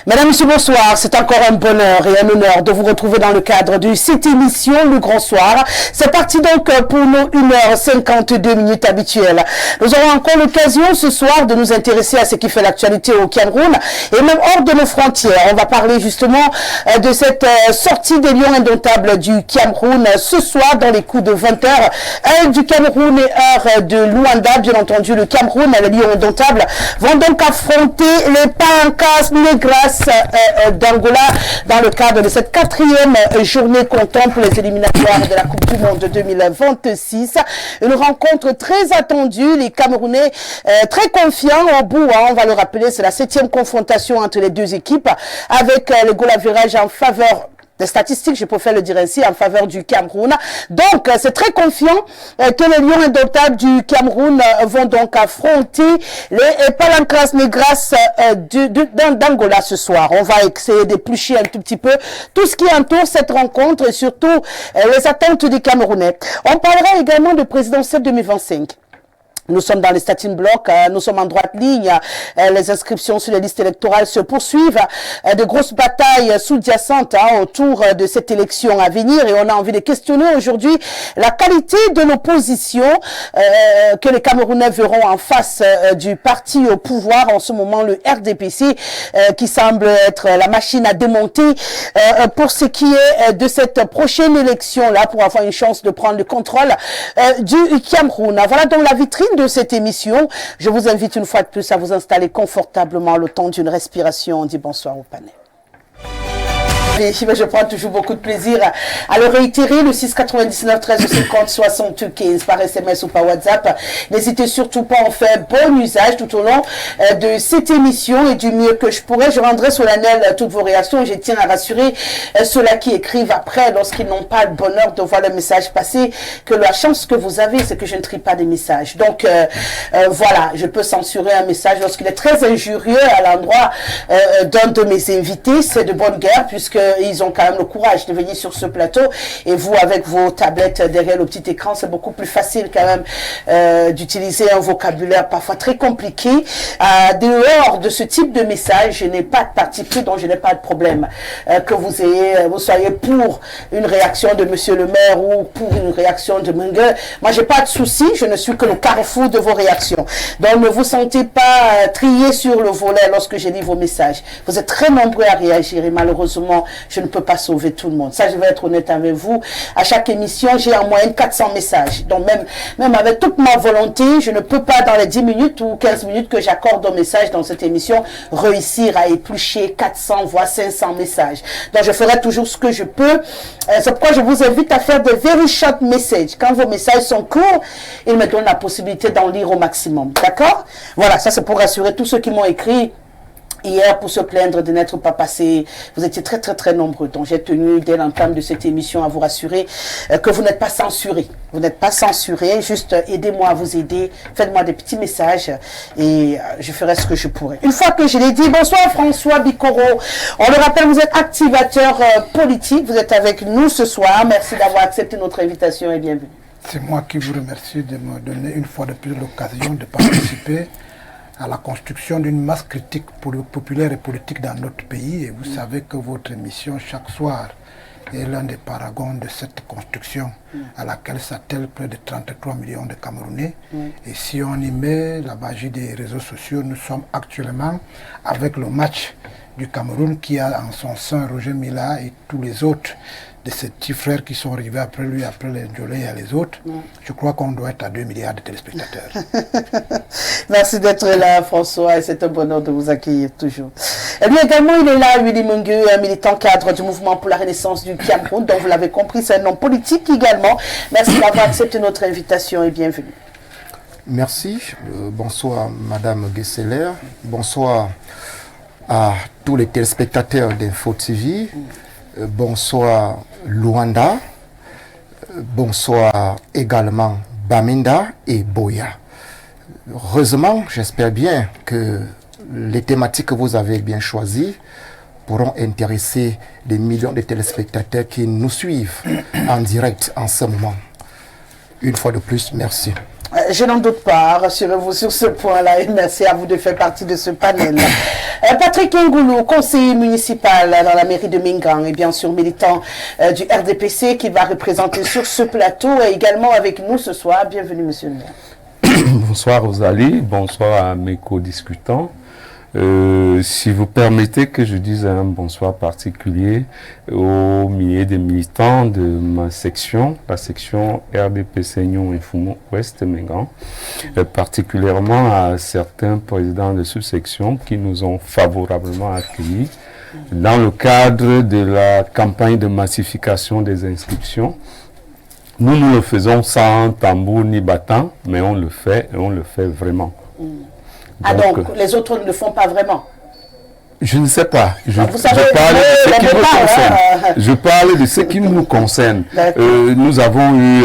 Mesdames, Messieurs, bonsoir. C'est encore un bonheur et un honneur de vous retrouver dans le cadre de cette émission, Le Grand Soir. C'est parti donc pour nos 1h52 habituelles. Nous aurons encore l'occasion ce soir de nous intéresser à ce qui fait l'actualité au Cameroun et même hors de nos frontières. On va parler justement de cette sortie des Lions indomptables du Cameroun ce soir dans les coups de 20h. Heure du Cameroun et heure de Luanda. Bien entendu, le Cameroun et les Lions indomptables vont donc affronter les Palancas Negras d'Angola dans le cadre de cette 4e journée comptant pour les éliminatoires de la Coupe du Monde 2026. Une rencontre très attendue, les Camerounais très confiants au bout, on va le rappeler, c'est la 7e confrontation entre les deux équipes avec le goal average en faveur des statistiques, je préfère le dire ainsi, en faveur du Cameroun. Donc, c'est très confiant que les Lions indomptables du Cameroun vont donc affronter les Palancas Negras d'Angola ce soir. On va essayer d'éplucher un tout petit peu tout ce qui entoure cette rencontre et surtout les attentes des Camerounais. On parlera également de présidentielle 2025. Nous sommes dans les starting blocks, nous sommes en droite ligne, les inscriptions sur les listes électorales se poursuivent, de grosses batailles sous-jacentes autour de cette élection à venir et on a envie de questionner aujourd'hui la qualité de l'opposition que les Camerounais verront en face du parti au pouvoir en ce moment, le RDPC, qui semble être la machine à démonter pour ce qui est de cette prochaine élection-là, pour avoir une chance de prendre le contrôle du Cameroun. Voilà donc la vitrine de cette émission. Je vous invite une fois de plus à vous installer confortablement le temps d'une respiration. On dit bonsoir au panel. Je prends toujours beaucoup de plaisir à le réitérer, le 699 13 50 75 par SMS ou par WhatsApp. N'hésitez surtout pas à en faire bon usage tout au long de cette émission et du mieux que je pourrai. Je rendrai solennel toutes vos réactions. Je tiens à rassurer ceux-là qui écrivent après, lorsqu'ils n'ont pas le bonheur de voir le message passer, que la chance que vous avez, c'est que je ne trie pas des messages. Donc, voilà, je peux censurer un message lorsqu'il est très injurieux à l'endroit d'un de mes invités. C'est de bonne guerre, puisque ils ont quand même le courage de venir sur ce plateau et vous avec vos tablettes derrière le petit écran, c'est beaucoup plus facile quand même d'utiliser un vocabulaire parfois très compliqué. Dehors de ce type de message, je n'ai pas de parti pris, donc je n'ai pas de problème que vous soyez pour une réaction de monsieur le maire ou pour une réaction de Mengue. Moi j'ai pas de souci, je ne suis que le carrefour de vos réactions, donc ne vous sentez pas trié sur le volet lorsque je lis vos messages. Vous êtes très nombreux à réagir et malheureusement je ne peux pas sauver tout le monde. Ça, je vais être honnête avec vous. À chaque émission, j'ai en moyenne 400 messages. Donc, même avec toute ma volonté, je ne peux pas, dans les 10 minutes ou 15 minutes que j'accorde aux messages dans cette émission, réussir à éplucher 400, voire 500 messages. Donc, je ferai toujours ce que je peux. C'est pourquoi je vous invite à faire des very short messages. Quand vos messages sont courts, ils me donnent la possibilité d'en lire au maximum. D'accord? Voilà, ça, c'est pour rassurer tous ceux qui m'ont écrit hier pour se plaindre de n'être pas passé. Vous étiez très très très nombreux. Donc j'ai tenu dès l'entame de cette émission à vous rassurer que vous n'êtes pas censurés. Vous n'êtes pas censurés. Juste aidez-moi à vous aider. Faites-moi des petits messages et je ferai ce que je pourrai. Une fois que je l'ai dit, bonsoir François Bikoro. On le rappelle, vous êtes activateur politique. Vous êtes avec nous ce soir. Merci d'avoir accepté notre invitation et bienvenue. C'est moi qui vous remercie de me donner une fois de plus l'occasion de participer à la construction d'une masse critique populaire et politique dans notre pays. Et vous savez que votre émission, chaque soir, est l'un des paragons de cette construction à laquelle s'attellent près de 33 millions de Camerounais. Et si on y met la magie des réseaux sociaux, nous sommes actuellement avec le match du Cameroun qui a en son sein Roger Mila et tous les autres de ses petits frères qui sont arrivés après lui, après les Ndiolé et les autres. Je crois qu'on doit être à 2 milliards de téléspectateurs. Merci d'être là, François, et c'est un bonheur de vous accueillir toujours. Et lui également, il est là, Willy Mungu, un militant cadre du mouvement pour la renaissance du Cameroun, dont vous l'avez compris, c'est un homme politique également. Merci d'avoir accepté notre invitation et bienvenue. Merci. Bonsoir, Madame Gesseler. Bonsoir à tous les téléspectateurs d'Info TV. Bonsoir Luanda, bonsoir également Baminda et Boya. Heureusement, j'espère bien que les thématiques que vous avez bien choisies pourront intéresser des millions de téléspectateurs qui nous suivent en direct en ce moment. Une fois de plus, merci. Je n'en doute pas, rassurez-vous sur ce point-là et merci à vous de faire partie de ce panel. Patrick Ngoulou, conseiller municipal dans la mairie de Mingang et bien sûr militant du RDPC qui va représenter sur ce plateau et également avec nous ce soir. Bienvenue monsieur le maire. Bonsoir Rosalie, bonsoir à mes co-discutants. Si vous permettez que je dise un bonsoir particulier aux milliers de militants de ma section, la section RDPC Nyon et Fumo Ouest Mingang, particulièrement à certains présidents de sous-section qui nous ont favorablement accueillis dans le cadre de la campagne de massification des inscriptions. Nous le faisons sans tambour ni battant, mais on le fait et on le fait vraiment. Donc, les autres ne le font pas vraiment? Je ne sais pas. Je parle de ce qui nous concerne. Nous avons eu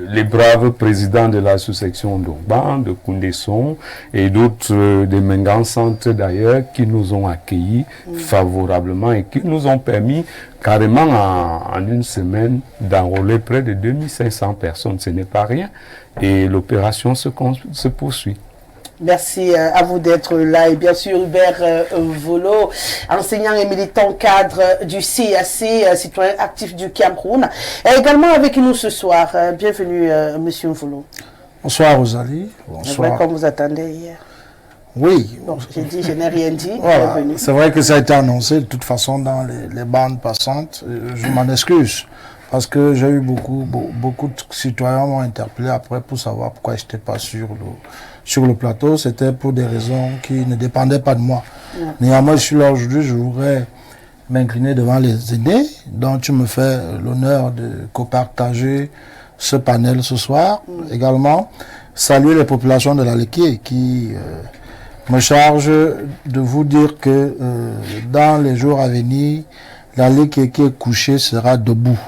les braves présidents de la sous-section d'Orban, de Koundesson et d'autres des Mingang Centre d'ailleurs qui nous ont accueillis favorablement et qui nous ont permis carrément en une semaine d'enrôler près de 2500 personnes. Ce n'est pas rien. Et l'opération se poursuit. Merci à vous d'être là et bien sûr Hubert Volo, enseignant et militant cadre du CAC, citoyen actif du Cameroun, est également avec nous ce soir. Bienvenue monsieur Volo. Bonsoir Rosalie. Bonsoir. Comme vous attendez hier. Oui. Bon, j'ai dit, je n'ai rien dit. Voilà. C'est vrai que ça a été annoncé de toute façon dans les bandes passantes. Je m'en excuse. Parce que j'ai eu beaucoup de citoyens m'ont interpellé après pour savoir pourquoi je n'étais pas sur le plateau. C'était pour des raisons qui ne dépendaient pas de moi. Néanmoins, je suis là aujourd'hui, je voudrais m'incliner devant les aînés, dont tu me fais l'honneur de copartager ce panel ce soir. Également, saluer les populations de la Léquié qui me chargent de vous dire que dans les jours à venir, la Léquié qui est couchée sera debout.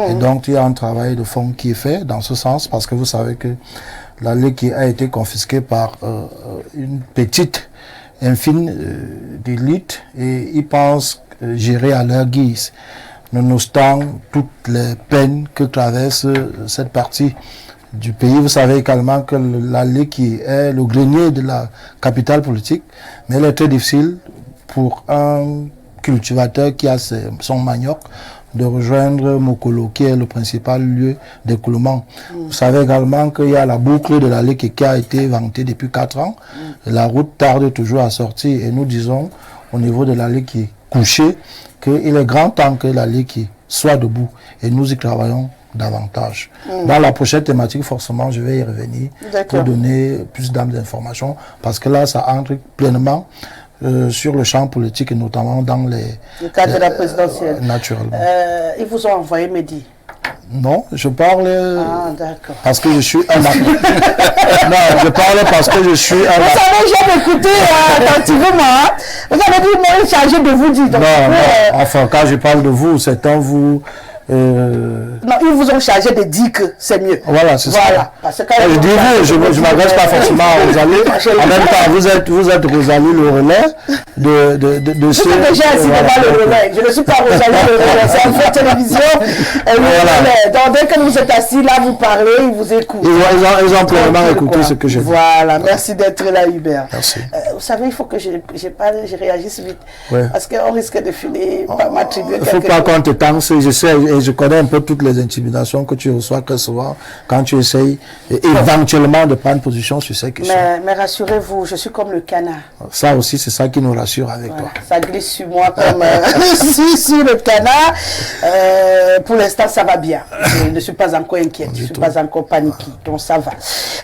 Et donc, il y a un travail de fond qui est fait dans ce sens, parce que vous savez que la lait qui a été confisquée par une petite, infime d'élite, et ils pensent gérer à leur guise, nonobstant toutes les peines que traverse cette partie du pays. Vous savez également que la lait qui est le grenier de la capitale politique, mais elle est très difficile pour un cultivateur qui a son manioc de rejoindre Mokolo, qui est le principal lieu d'écoulement. Vous savez également qu'il y a la boucle de la Léquié qui a été vantée depuis 4 ans. La route tarde toujours à sortir. Et nous disons, au niveau de la Léquié couchée, qu'il est grand temps que la Léquié soit debout. Et nous y travaillons davantage. Dans la prochaine thématique, forcément, je vais y revenir pour donner plus d'informations. Parce que là, ça entre pleinement sur le champ politique et notamment dans le cadre de la présidentielle. Naturellement. Ils vous ont envoyé Mehdi? Non, je parle parce que je suis un non, je parle parce que je suis un Vous savez, j'ai écouté attentivement. Vous avez dit, moi, chargé de vous dire. Donc, non, enfin, quand je parle de vous, c'est un vous... Non, ils vous ont chargé de dire que c'est mieux. Voilà, c'est ça. Parce que je dis vous, je ne m'adresse pas forcément à Rosalie. En même temps, vous êtes Rosalie le relais de ce... Je suis déjà assis devant le relais. Je ne suis pas Rosalie le relais. C'est un fait télévision. Donc, dès que vous êtes assis là, vous parlez, ils vous écoutent. Ils ont pleinement écouté ce que je dis. Voilà, merci d'être là, Hubert. Merci. Vous savez, il faut que je réagisse vite. Parce qu'on risque de finir par m'attribuer quelque chose. Il ne faut pas qu'on te tense, je sais. Je connais un peu toutes les intimidations que tu reçois très souvent quand tu essayes éventuellement de prendre position sur ces questions. Mais rassurez-vous, je suis comme le canard. Ça aussi, c'est ça qui nous rassure avec toi. Ça glisse sur moi comme sur le canard. Pour l'instant, ça va bien. Je ne suis pas encore inquiète, je ne suis pas encore paniquée, donc ça va.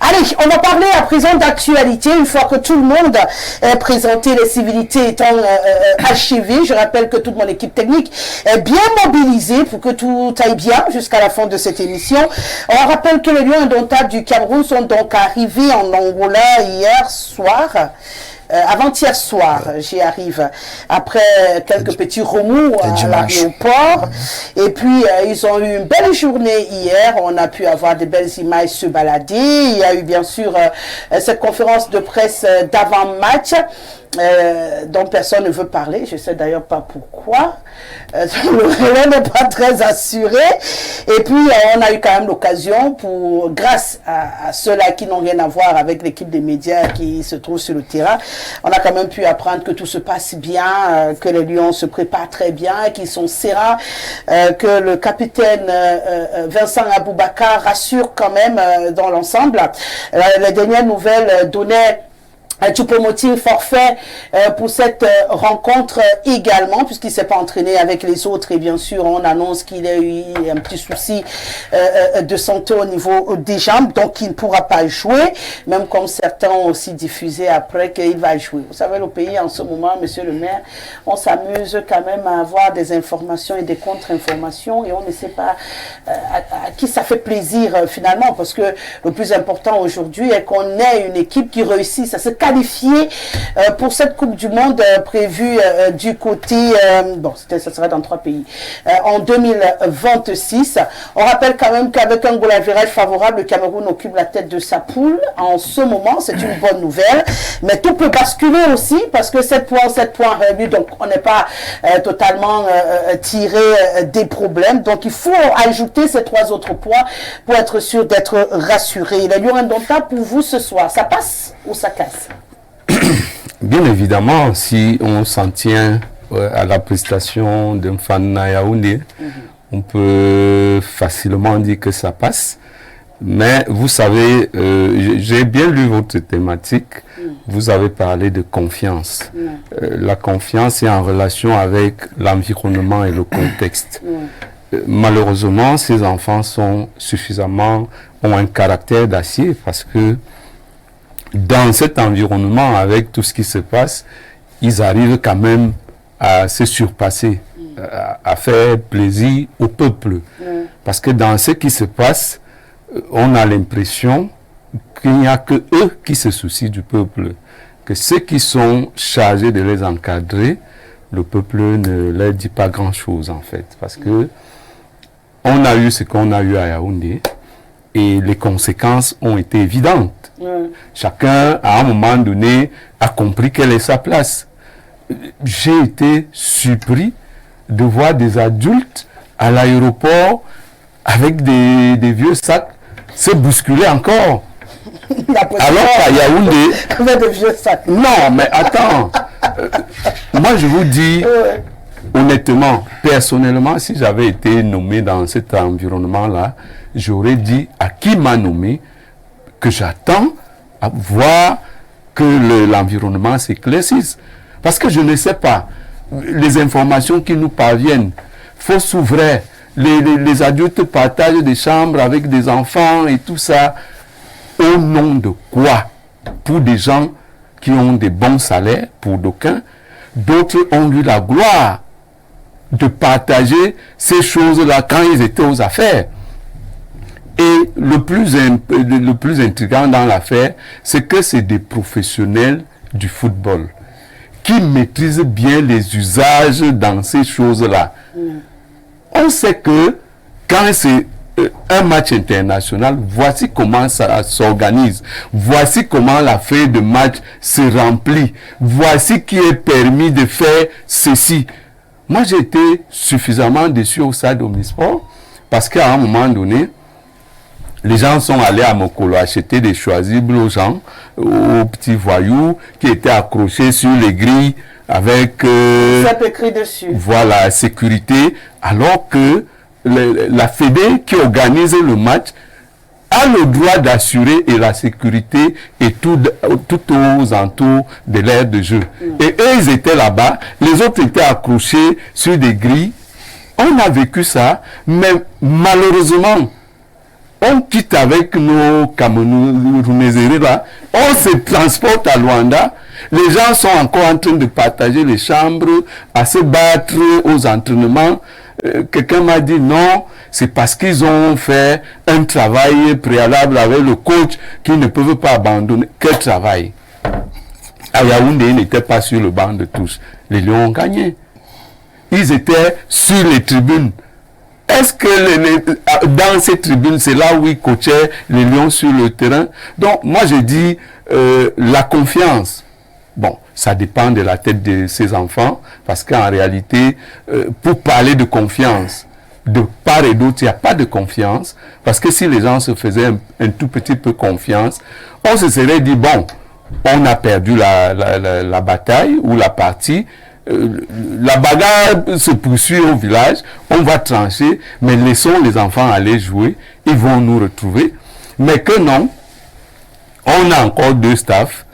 Allez, on va parler à présent d'actualité. Une fois que tout le monde a présenté, les civilités étant achevées, je rappelle que toute mon équipe technique est bien mobilisée pour que tout aille bien jusqu'à la fin de cette émission. On rappelle que les Lions indomptables du Cameroun sont donc arrivés en Angola hier soir. Avant-hier soir, j'y arrive, après quelques petits remous à l'aéroport. Et puis, ils ont eu une belle journée hier. On a pu avoir de belles images se balader. Il y a eu bien sûr cette conférence de presse d'avant-match dont personne ne veut parler. Je ne sais d'ailleurs pas pourquoi. le relais n'est pas très assuré. Et puis, on a eu quand même l'occasion grâce à ceux-là qui n'ont rien à voir avec l'équipe des médias qui se trouve sur le terrain, on a quand même pu apprendre que tout se passe bien, que les Lions se préparent très bien, qu'ils sont sereins, que le capitaine Vincent Aboubakar rassure quand même dans l'ensemble. Les dernières nouvelles donnaient Choupo-Moting forfait pour cette rencontre également, puisqu'il ne s'est pas entraîné avec les autres. Et bien sûr, on annonce qu'il a eu un petit souci de santé au niveau des jambes, donc il ne pourra pas jouer, même comme certains ont aussi diffusé après qu'il va jouer. Vous savez, le pays en ce moment, monsieur le maire, on s'amuse quand même à avoir des informations et des contre-informations, et on ne sait pas à qui ça fait plaisir finalement, parce que le plus important aujourd'hui est qu'on ait une équipe qui réussisse à se qualifié pour cette Coupe du Monde prévue du côté, ça serait dans 3 pays, en 2026. On rappelle quand même qu'avec un goal average favorable, le Cameroun occupe la tête de sa poule en ce moment. C'est une bonne nouvelle, mais tout peut basculer aussi parce que 7 points réunis, donc on n'est pas totalement tiré des problèmes. Donc il faut ajouter ces 3 autres points pour être sûr d'être rassuré. Les Lions indomptables pour vous ce soir, ça passe ou ça casse? Bien évidemment, si on s'en tient à la prestation d'un fan Yaoundé, on peut facilement dire que ça passe. Mais vous savez, j'ai bien lu votre thématique. Vous avez parlé de confiance. La confiance est en relation avec l'environnement et le contexte. Malheureusement, ces enfants ont un caractère d'acier parce que dans cet environnement, avec tout ce qui se passe, ils arrivent quand même à se surpasser, à faire plaisir au peuple. Parce que dans ce qui se passe, on a l'impression qu'il n'y a que eux qui se soucient du peuple. Que ceux qui sont chargés de les encadrer, le peuple ne leur dit pas grand-chose en fait. Parce que on a eu ce qu'on a eu à Yaoundé et les conséquences ont été évidentes. Chacun, à un moment donné, a compris quelle est sa place. J'ai été surpris de voir des adultes à l'aéroport avec des vieux sacs se bousculer encore. Alors qu'à Yaoundé... Avec des vieux sacs. Non, mais attends. Moi, je vous dis, honnêtement, personnellement, si j'avais été nommé dans cet environnement-là, j'aurais dit à qui m'a nommé que j'attends à voir que l'environnement s'éclaircisse. Parce que je ne sais pas, les informations qui nous parviennent, fausses ou vraies, les adultes partagent des chambres avec des enfants et tout ça, au nom de quoi? Pour des gens qui ont des bons salaires, pour d'aucuns, d'autres ont eu la gloire de partager ces choses-là quand ils étaient aux affaires. Et le plus intriguant dans l'affaire, c'est que c'est des professionnels du football qui maîtrisent bien les usages dans ces choses-là. On sait que quand c'est un match international, voici comment ça s'organise, voici comment la feuille de match se remplit, voici qui est permis de faire ceci. Moi, j'ai été suffisamment déçu au stade Omnisport parce qu'à un moment donné, les gens sont allés à Mokolo acheter des choisibles aux gens, aux petits voyous qui étaient accrochés sur les grilles avec ça écrit dessus. Voilà, sécurité, alors que la Fédé qui organise le match a le droit d'assurer la sécurité et tout aux entours de l'aire de jeu. Et eux, ils étaient là-bas, les autres étaient accrochés sur des grilles. On a vécu ça, mais malheureusement, on quitte avec nos Camerounais là, on se transporte à Luanda, les gens sont encore en train de partager les chambres, à se battre aux entraînements. Quelqu'un m'a dit non, c'est parce qu'ils ont fait un travail préalable avec le coach qu'ils ne peuvent pas abandonner. Quel travail? À Yaoundé, ils n'étaient pas sur le banc de touche. Les Lions ont gagné. Ils étaient sur les tribunes. Est-ce que dans ces tribunes, c'est là où ils coachaient les Lions sur le terrain? Donc, moi, je dis la confiance. Bon, ça dépend de la tête de ces enfants, parce qu'en réalité, pour parler de confiance, de part et d'autre, il n'y a pas de confiance, parce que si les gens se faisaient un tout petit peu confiance, on se serait dit, bon, on a perdu la bataille ou la partie, la bagarre se poursuit au village, on va trancher, mais laissons les enfants aller jouer, ils vont nous retrouver. Mais que non, on a encore 2 staffs,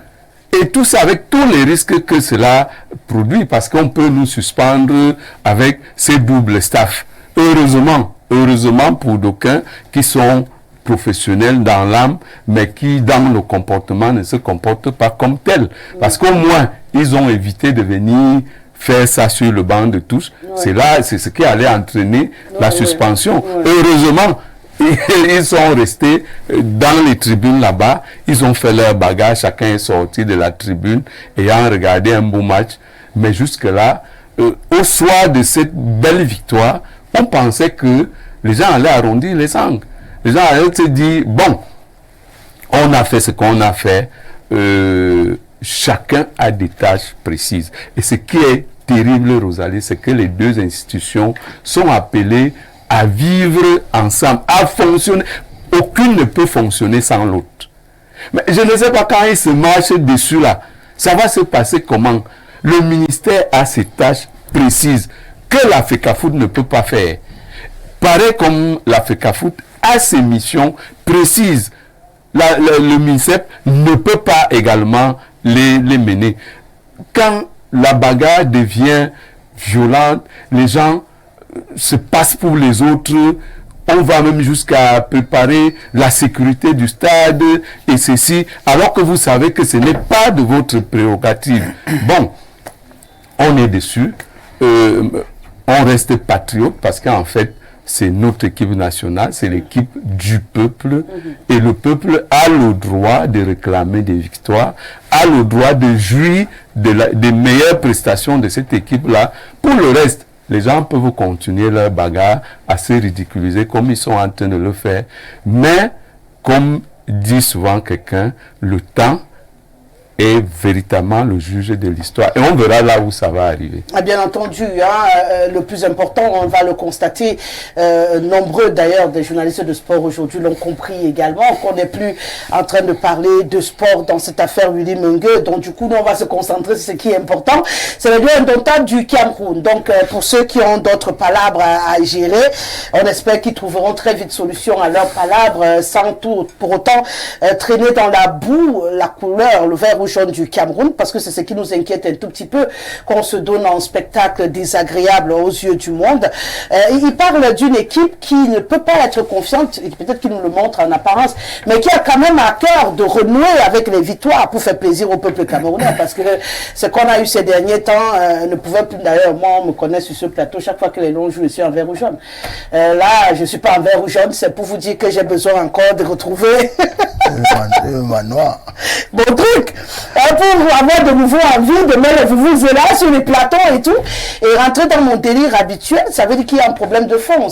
et tout ça avec tous les risques que cela produit, parce qu'on peut nous suspendre avec ces doubles staffs. Heureusement pour d'aucuns qui sont professionnels dans l'âme, mais qui dans le comportement ne se comportent pas comme tels. Parce qu'au moins, ils ont évité de venir faire ça sur le banc de touche. C'est ce qui allait entraîner la suspension. Heureusement, ils sont restés dans les tribunes là-bas, ils ont fait leur bagage, chacun est sorti de la tribune ayant regardé un beau match. Mais jusque-là, au soir de cette belle victoire, on pensait que les gens allaient arrondir les angles. Les gens allaient se dire, bon, on a fait ce qu'on a fait, chacun a des tâches précises. Et ce qui est terrible, Rosalie, c'est que les 2 institutions sont appelées à vivre ensemble, à fonctionner. Aucune ne peut fonctionner sans l'autre. Mais je ne sais pas quand ils se marchent dessus là, ça va se passer comment? Le ministère a ses tâches précises que la FECAFOOT ne peut pas faire. Pareil comme la FECAFOOT a ses missions précises. Le MINSEP ne peut pas également les mener. Quand la bagarre devient violente, les gens se passent pour les autres, on va même jusqu'à préparer la sécurité du stade et ceci, alors que vous savez que ce n'est pas de votre prérogative. Bon, on est déçus, on reste patriote parce qu'en fait, c'est notre équipe nationale, c'est l'équipe du peuple, et le peuple a le droit de réclamer des victoires, a le droit de jouir des meilleures prestations de cette équipe-là. Pour le reste, les gens peuvent continuer leur bagarre à se ridiculiser comme ils sont en train de le faire. Mais, comme dit souvent quelqu'un, le temps est véritablement le juge de l'histoire. Et on verra là où ça va arriver. Bien entendu, le plus important, on va le constater, nombreux d'ailleurs des journalistes de sport aujourd'hui l'ont compris également, qu'on n'est plus en train de parler de sport dans cette affaire Willy Mengue. Donc du coup, nous, on va se concentrer sur ce qui est important. C'est le lieu indomptable du Cameroun. Donc pour ceux qui ont d'autres palabres à gérer, on espère qu'ils trouveront très vite solution à leurs palabres sans tout pour autant traîner dans la boue la couleur, le vert ou jaune du Cameroun, parce que c'est ce qui nous inquiète un tout petit peu, qu'on se donne en spectacle désagréable aux yeux du monde. Il parle d'une équipe qui ne peut pas être confiante, et peut-être qu'il nous le montre en apparence, mais qui a quand même à cœur de renouer avec les victoires pour faire plaisir au peuple camerounais, parce que ce qu'on a eu ces derniers temps ne pouvait plus, d'ailleurs, moi on me connaît sur ce plateau, chaque fois que les Lions jouent, je suis en vert ou jaune. Là, je suis pas en vert ou jaune, c'est pour vous dire que j'ai besoin encore de retrouver bon truc, pour avoir de nouveau envie de mettre vous là sur les plateaux et tout, et rentrer dans mon délire habituel, ça veut dire qu'il y a un problème de fond.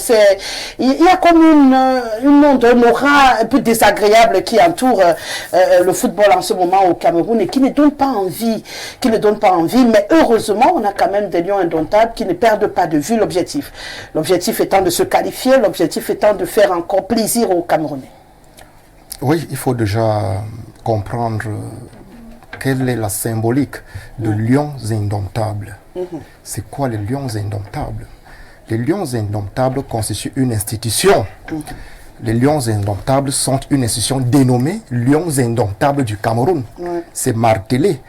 Il y a comme une onde, un aura un peu désagréable qui entoure le football en ce moment au Cameroun et qui ne donne pas envie, mais heureusement, on a quand même des lions indomptables qui ne perdent pas de vue l'objectif. L'objectif étant de se qualifier, l'objectif étant de faire encore plaisir aux Camerounais. Oui, il faut déjà comprendre quelle est la symbolique de lions indomptables. C'est quoi les lions indomptables? Les lions indomptables constituent une institution. Les lions indomptables sont une institution dénommée Lions indomptables du Cameroun. C'est martelé.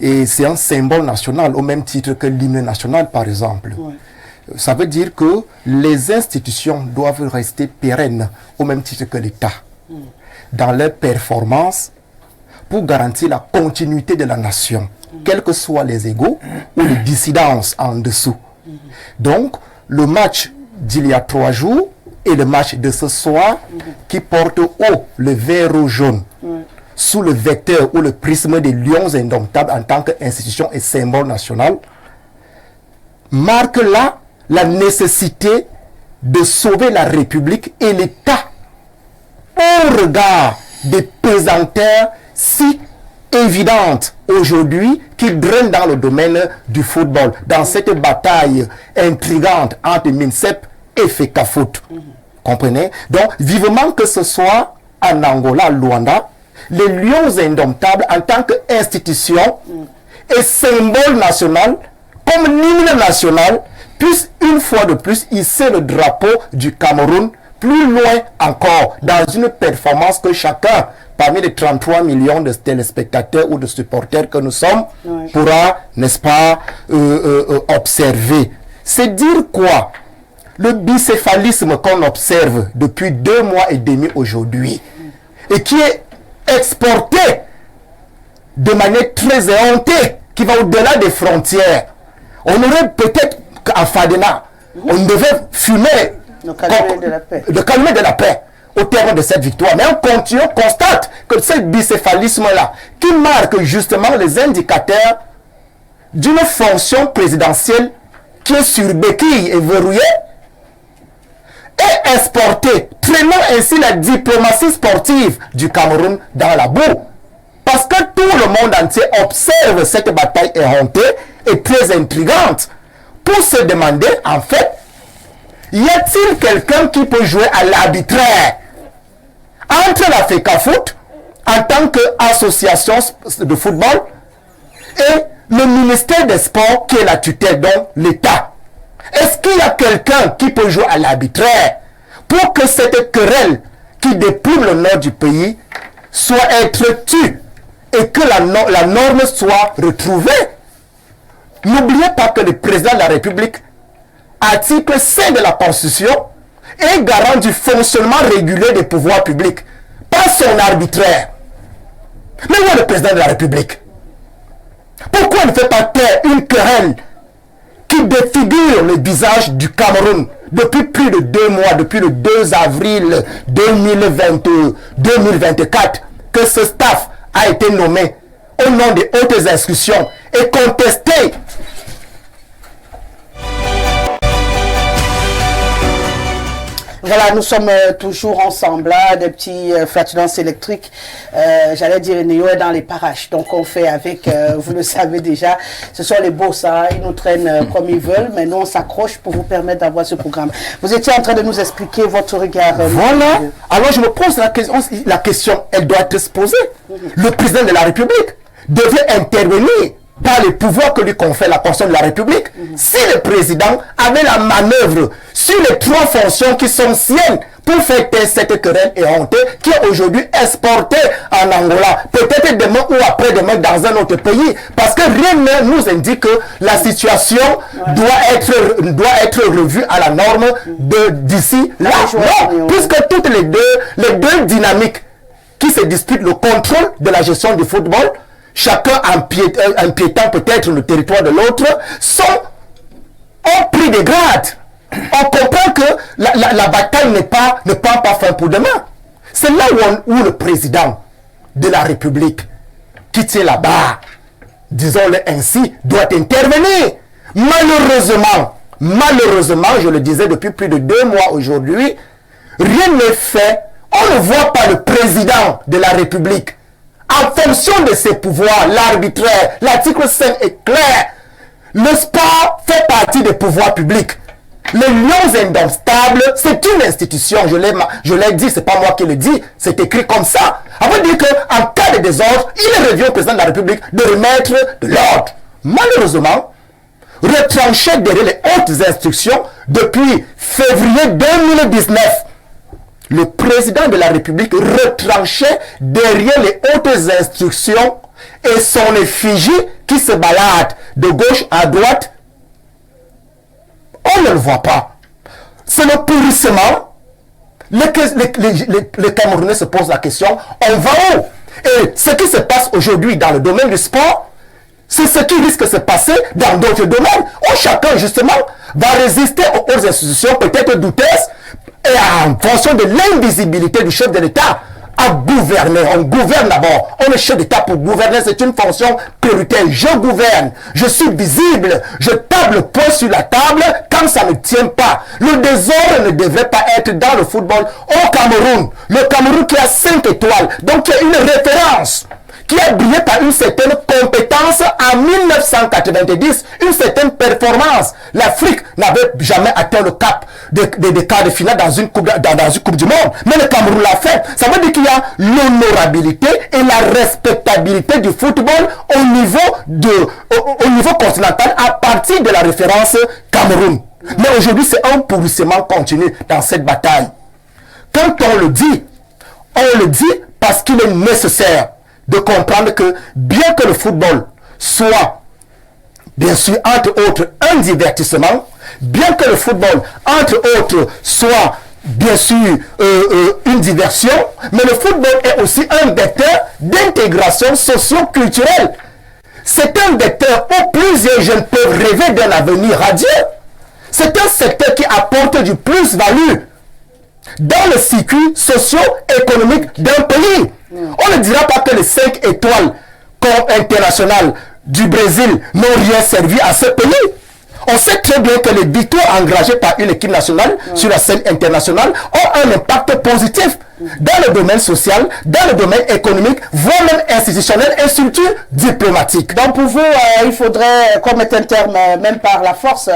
Et c'est un symbole national, au même titre que l'hymne national, par exemple. Ça veut dire que les institutions doivent rester pérennes, au même titre que l'État, dans leur performance, pour garantir la continuité de la nation, quels que soient les égos ou les dissidences en dessous. Donc, le match d'il y a 3 jours et le match de ce soir, qui porte haut le vert ou jaune, sous le vecteur ou le prisme des lions indomptables en tant qu'institution et symbole national, marque là la nécessité de sauver la République et l'État au regard des pesanteurs si évidentes aujourd'hui qui draine dans le domaine du football, dans cette bataille intrigante entre MINSEP et FECAFOOT. Comprenez? Donc, vivement que ce soit en Angola, Luanda, les Lions indomptables en tant qu'institution et symbole national, comme l'hymne national, puissent une fois de plus hisser le drapeau du Cameroun plus loin encore, dans une performance que chacun, parmi les 33 millions de téléspectateurs ou de supporters que nous sommes, pourra, n'est-ce pas, observer. C'est dire quoi? Le bicéphalisme qu'on observe depuis 2 mois et demi aujourd'hui, et qui est exporté de manière très éhontée, qui va au-delà des frontières. On aurait peut-être qu'à Fadena, on devait fumer le calumet de la paix. Le calumet de la paix au terme de cette victoire. Mais on constate que ce bicéphalisme-là, qui marque justement les indicateurs d'une fonction présidentielle qui est sur béquille et verrouillée, est exporté, traînant ainsi la diplomatie sportive du Cameroun dans la boue. Parce que tout le monde entier observe cette bataille éhontée et très intrigante pour se demander, en fait, y a-t-il quelqu'un qui peut jouer à l'arbitraire entre la FECAFOOT en tant qu'association de football et le ministère des Sports qui est la tutelle, donc l'État? Est-ce qu'il y a quelqu'un qui peut jouer à l'arbitraire pour que cette querelle qui déplume le nord du pays soit être tue et que la norme soit retrouvée? N'oubliez pas que le président de la République, article 5 de la Constitution, est garant du fonctionnement régulier des pouvoirs publics, pas son arbitraire. Mais où est le président de la République? Pourquoi il ne fait pas taire une querelle qui défigure le visage du Cameroun depuis plus de 2 mois, depuis le 2 avril 2024, que ce staff a été nommé au nom des hautes institutions et contesté? Voilà, nous sommes toujours ensemble, là, des petits flatulences électriques, j'allais dire Néo est dans les parages, donc on fait avec, vous le savez déjà, ce sont les boss, hein, ils nous traînent comme ils veulent, mais nous on s'accroche pour vous permettre d'avoir ce programme. Vous étiez en train de nous expliquer votre regard. Voilà, alors je me pose la question, elle doit être se poser. Le président de la République devait intervenir par les pouvoirs que lui confère la Constitution de la République. Si le président avait la manœuvre sur les 3 fonctions qui sont siennes pour faire taire cette querelle éhontée qui est aujourd'hui exportée en Angola, peut-être demain ou après-demain dans un autre pays, parce que rien ne nous indique que la situation doit être revue à la norme d'ici là. Non, puisque toutes les deux dynamiques qui se disputent le contrôle de la gestion du football, chacun empiétant peut-être le territoire de l'autre, ont pris des grades. On comprend que la bataille ne prend pas fin pour demain. C'est là où le président de la République, qui tient la barre, disons-le ainsi, doit intervenir. Malheureusement, je le disais depuis plus de 2 mois aujourd'hui, rien n'est fait. On ne voit pas le président de la République. En fonction de ses pouvoirs, l'arbitraire, l'article 5 est clair. Le sport fait partie des pouvoirs publics. Les Lions indomptables, c'est une institution, je l'ai dit, c'est pas moi qui le dis, c'est écrit comme ça. On veut dire qu'en cas de désordre, il revient au président de la République de remettre de l'ordre. Malheureusement, retranché derrière les hautes instructions depuis février 2019, le président de la République retranchait derrière les hautes instructions et son effigie qui se balade de gauche à droite. On ne le voit pas. C'est le pourrissement. Les Camerounais se posent la question, on va où? Et ce qui se passe aujourd'hui dans le domaine du sport, c'est ce qui risque de se passer dans d'autres domaines où chacun justement va résister aux hautes institutions peut-être douteuses et en fonction de l'invisibilité du chef de l'État à gouverner. On gouverne d'abord. On est chef d'État pour gouverner. C'est une fonction prioritaire. Je gouverne. Je suis visible. Je tape le poing sur la table quand ça ne tient pas. Le désordre ne devrait pas être dans le football au Cameroun. Le Cameroun qui a 5 étoiles. Donc il y a une référence qui a brillé par une certaine compétence 1990, une certaine performance. L'Afrique n'avait jamais atteint le cap des quarts de finale dans une coupe du monde. Mais le Cameroun l'a fait. Ça veut dire qu'il y a l'honorabilité et la respectabilité du football au niveau continental à partir de la référence Cameroun. Mais aujourd'hui, c'est un pourrissement continu dans cette bataille. Quand on le dit parce qu'il est nécessaire de comprendre que bien que le football soit, bien sûr, entre autres, un divertissement, bien que le football, entre autres, soit, bien sûr, une diversion, mais le football est aussi un vecteur d'intégration socio-culturelle. C'est un vecteur où plusieurs jeunes peuvent rêver d'un avenir radieux. C'est un secteur qui apporte du plus-value dans le circuit socio-économique d'un pays. On ne dira pas que les 5 étoiles internationales du Brésil n'ont rien servi à ce pays. On sait très bien que les victoires engagées par une équipe nationale sur la scène internationale ont un impact positif dans le domaine social, dans le domaine économique, voire même institutionnel et surtout diplomatique. Donc pour vous, il faudrait qu'on mette un terme, même par la force,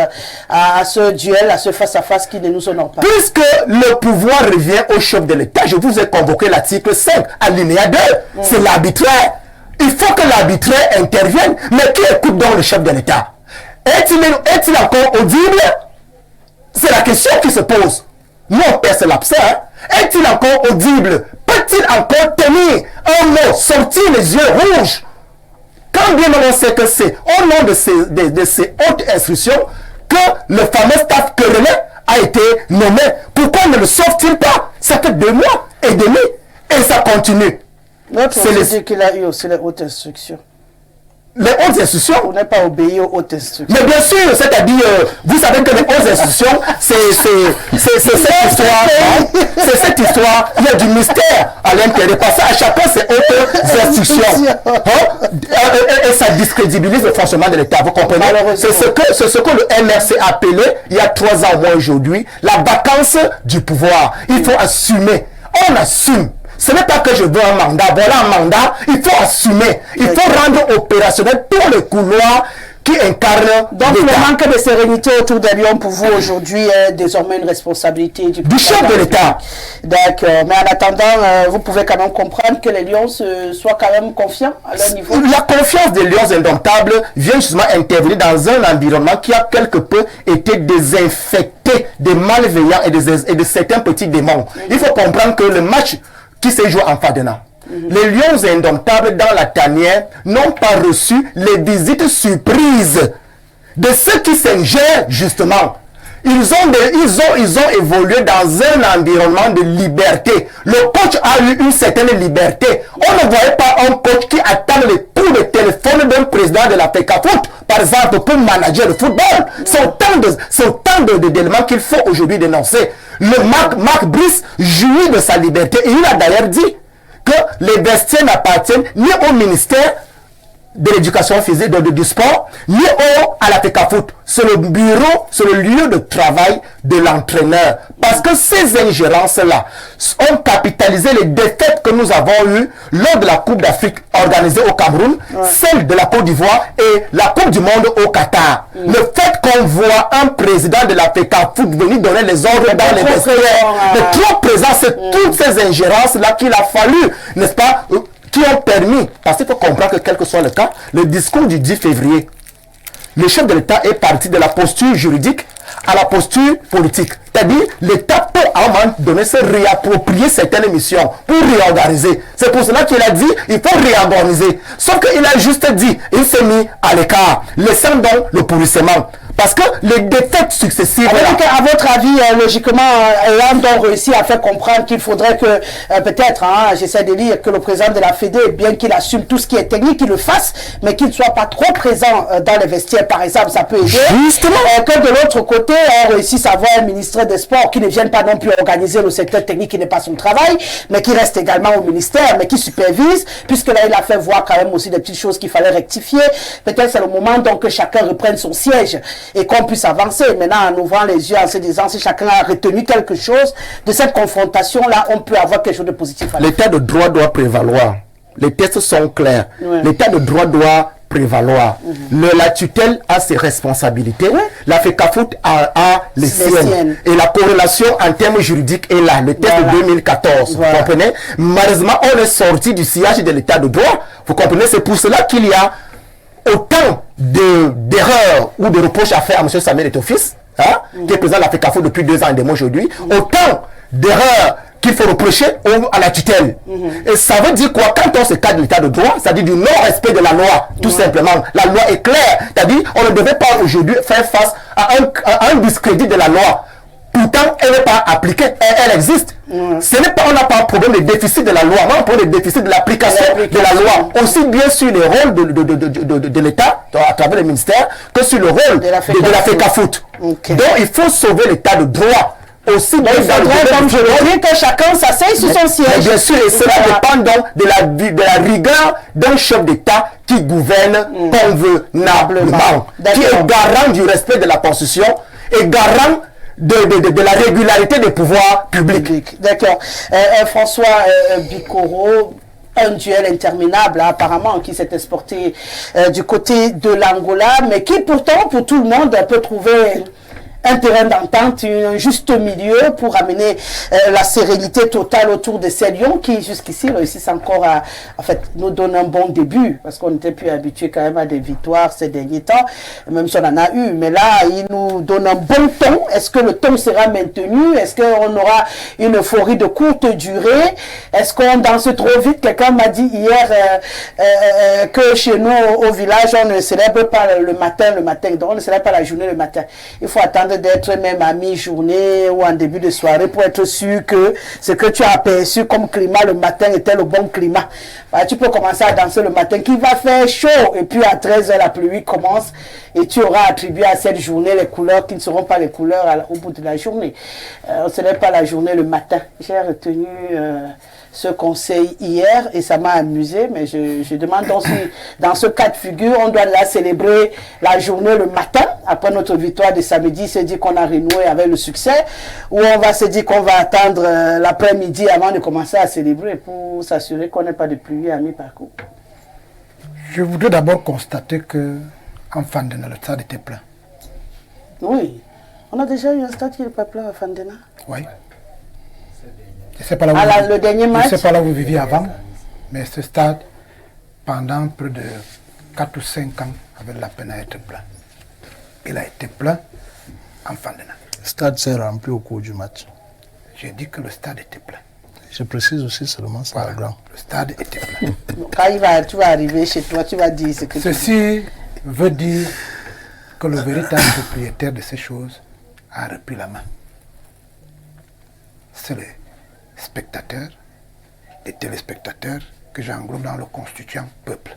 à ce duel, à ce face-à-face qui ne nous honore pas. Puisque le pouvoir revient au chef de l'État, je vous ai convoqué l'article 5, alinéa 2, c'est l'arbitraire. Il faut que l'arbitraire intervienne, mais qui écoute donc le chef de l'État? Est-il encore audible? C'est la question qui se pose. Nous, on perce l'abcès. Est-il encore audible? Peut-il encore tenir un mot, sortir les yeux rouges? Quand bien on sait que c'est au nom de ces hautes instructions que le fameux staff querellé a été nommé. Pourquoi ne le sauve-t-il pas? Ça fait 2 mois et demi et ça continue. C'est dit qu'il a eu aussi les hautes instructions. Les hautes institutions. On n'est pas obéi aux hautes instructions. Mais bien sûr, c'est-à-dire, vous savez que les hautes institutions, c'est cette histoire, il y a du mystère à l'intérieur. Parce qu'à chacun, c'est hautes instructions. Et ça discrédibilise le fonctionnement de l'État, vous comprenez? C'est ce que le MRC a appelé, il y a 3 ans au moins aujourd'hui, la vacance du pouvoir. Il faut assumer. On assume. Ce n'est pas que je veux un mandat, voilà un mandat, il faut assumer, il faut rendre opérationnel tous les couloirs qui incarnent. Donc le manque de sérénité autour de Lyon pour vous aujourd'hui est désormais une responsabilité du chef de l'État. D'accord, mais en attendant, vous pouvez quand même comprendre que les Lions soient quand même confiants à leur niveau. La confiance des Lions indomptables vient justement intervenir dans un environnement qui a quelque peu été désinfecté des malveillants et de certains petits démons. Il faut comprendre que le match qui s'est joué en Fadena. Les Lions indomptables dans la tanière n'ont pas reçu les visites surprises de ceux qui s'ingèrent justement. Ils ont évolué dans un environnement de liberté. Le coach a eu une certaine liberté. On ne voyait pas un coach qui attend les coups de téléphone d'un président de la FECAFOOT, par exemple, pour manager le football. C'est autant d'éléments qu'il faut aujourd'hui dénoncer. Le Marc Brice jouit de sa liberté. Et il a d'ailleurs dit que les vestiaires n'appartiennent ni au ministère de l'éducation physique, du sport, ni à la FECAFOOT. C'est le bureau, c'est le lieu de travail de l'entraîneur. Parce que ces ingérences-là ont capitalisé les défaites que nous avons eues lors de la Coupe d'Afrique organisée au Cameroun, celle de la Côte d'Ivoire et la Coupe du Monde au Qatar. Le fait qu'on voit un président de la FECAFOOT venir donner les ordres dans les vestiaires, mais trop présent, c'est toutes ces ingérences-là qu'il a fallu, n'est-ce pas, qui ont permis, parce qu'il faut comprendre que quel que soit le cas, le discours du 10 février, le chef de l'État est parti de la posture juridique à la posture politique. C'est-à-dire, l'État peut à un moment donné se réapproprier certaines missions pour réorganiser. C'est pour cela qu'il a dit, il faut réorganiser. Sauf qu'il a juste dit, il s'est mis à l'écart, laissant donc le pourrissement. Parce que les défaites successives... À votre avis, logiquement, ayant donc réussi à faire comprendre qu'il faudrait que, peut-être, j'essaie de lire, que le président de la Fédé, bien qu'il assume tout ce qui est technique, qu'il le fasse, mais qu'il ne soit pas trop présent dans les vestiaires, par exemple, ça peut aider. Justement. Que de l'autre côté, on réussisse à avoir un ministre des Sports qui ne vienne pas non plus organiser le secteur technique qui n'est pas son travail, mais qui reste également au ministère, mais qui supervise, puisque là, il a fait voir quand même aussi des petites choses qu'il fallait rectifier. Peut-être c'est le moment donc que chacun reprenne son siège et qu'on puisse avancer. Maintenant, en ouvrant les yeux, en se disant si chacun a retenu quelque chose de cette confrontation-là, on peut avoir quelque chose de positif. L'état de droit doit prévaloir. Les textes sont clairs. L'état de droit doit prévaloir. La tutelle a ses responsabilités, la FECAFOOT a les siennes. Et la corrélation en termes juridiques est là, le texte de 2014. Vous comprenez? Malheureusement, on est sorti du sillage de l'état de droit. Vous comprenez? C'est pour cela qu'il y a autant d'erreurs ou de reproches à faire à M. Samuel Eto'o-Fils, qui est président de la FECAFOOT depuis 2 ans et demi aujourd'hui, autant d'erreurs qu'il faut reprocher à la tutelle. Et ça veut dire quoi? Quand on se cadre de l'état de droit, ça dit du non-respect de la loi, tout simplement. La loi est claire. C'est-à-dire on ne devait pas aujourd'hui faire face à un discrédit de la loi. Pourtant, elle n'est pas appliquée, elle existe. Ce n'est pas, on n'a pas un problème de déficit de la loi, on a un problème de déficit de l'application de la loi. Aussi bien sur les rôles de l'État, à travers les ministères, que sur le rôle de la FECAFOOT. Donc, il faut sauver l'état de droit. Aussi bien il faudrait, comme je le dis, que chacun s'asseye sur son siège. Bien sûr, et cela dépend donc de la rigueur d'un chef d'État qui gouverne convenablement, qui est garant du respect de la Constitution et garant de la régularité des pouvoirs publics. D'accord. François Bikoro, un duel interminable apparemment qui s'est exporté du côté de l'Angola, mais qui pourtant pour tout le monde peut trouver un terrain d'entente, un juste milieu pour amener la sérénité totale autour de ces lions qui jusqu'ici réussissent encore à nous donner un bon début, parce qu'on n'était plus habitué quand même à des victoires ces derniers temps, même si on en a eu, mais là ils nous donnent un bon ton. Est-ce que le ton sera maintenu? Est-ce qu'on aura une euphorie de courte durée? Est-ce qu'on danse trop vite? Quelqu'un m'a dit hier que chez nous au village on ne célèbre pas le matin, donc on ne célèbre pas la journée le matin. Il faut attendre d'être même à mi-journée ou en début de soirée pour être sûr que ce que tu as aperçu comme climat le matin était le bon climat. Tu peux commencer à danser le matin qui va faire chaud et puis à 13h la pluie commence et tu auras attribué à cette journée les couleurs qui ne seront pas les couleurs au bout de la journée. Ce n'est pas la journée le matin. J'ai retenu ce conseil hier et ça m'a amusé, mais je demande donc si dans ce cas de figure on doit la célébrer la journée le matin après notre victoire de samedi, se dire qu'on a renoué avec le succès, ou on va se dire qu'on va attendre l'après-midi avant de commencer à célébrer pour s'assurer qu'on n'ait pas de pluie à mi-parcours. Je voudrais d'abord constater que en Fandena le stade était plein. Oui, on a déjà eu un stade qui n'est pas plein à Fandena. Oui. Je ne sais pas là où le dernier match. Je sais pas là où vous viviez avant, mais ce stade, pendant près de 4 ou 5 ans, avait la peine à être plein. Il a été plein en Fandena. Le stade s'est rempli au cours du match. J'ai dit que le stade était plein. Je précise aussi seulement ça. Voilà, le stade était plein. Quand tu vas arriver chez toi, tu vas dire ce que Ceci veut dire que le véritable propriétaire de ces choses a repris la main. C'est les spectateurs, les téléspectateurs que j'englobe dans le constituant peuple.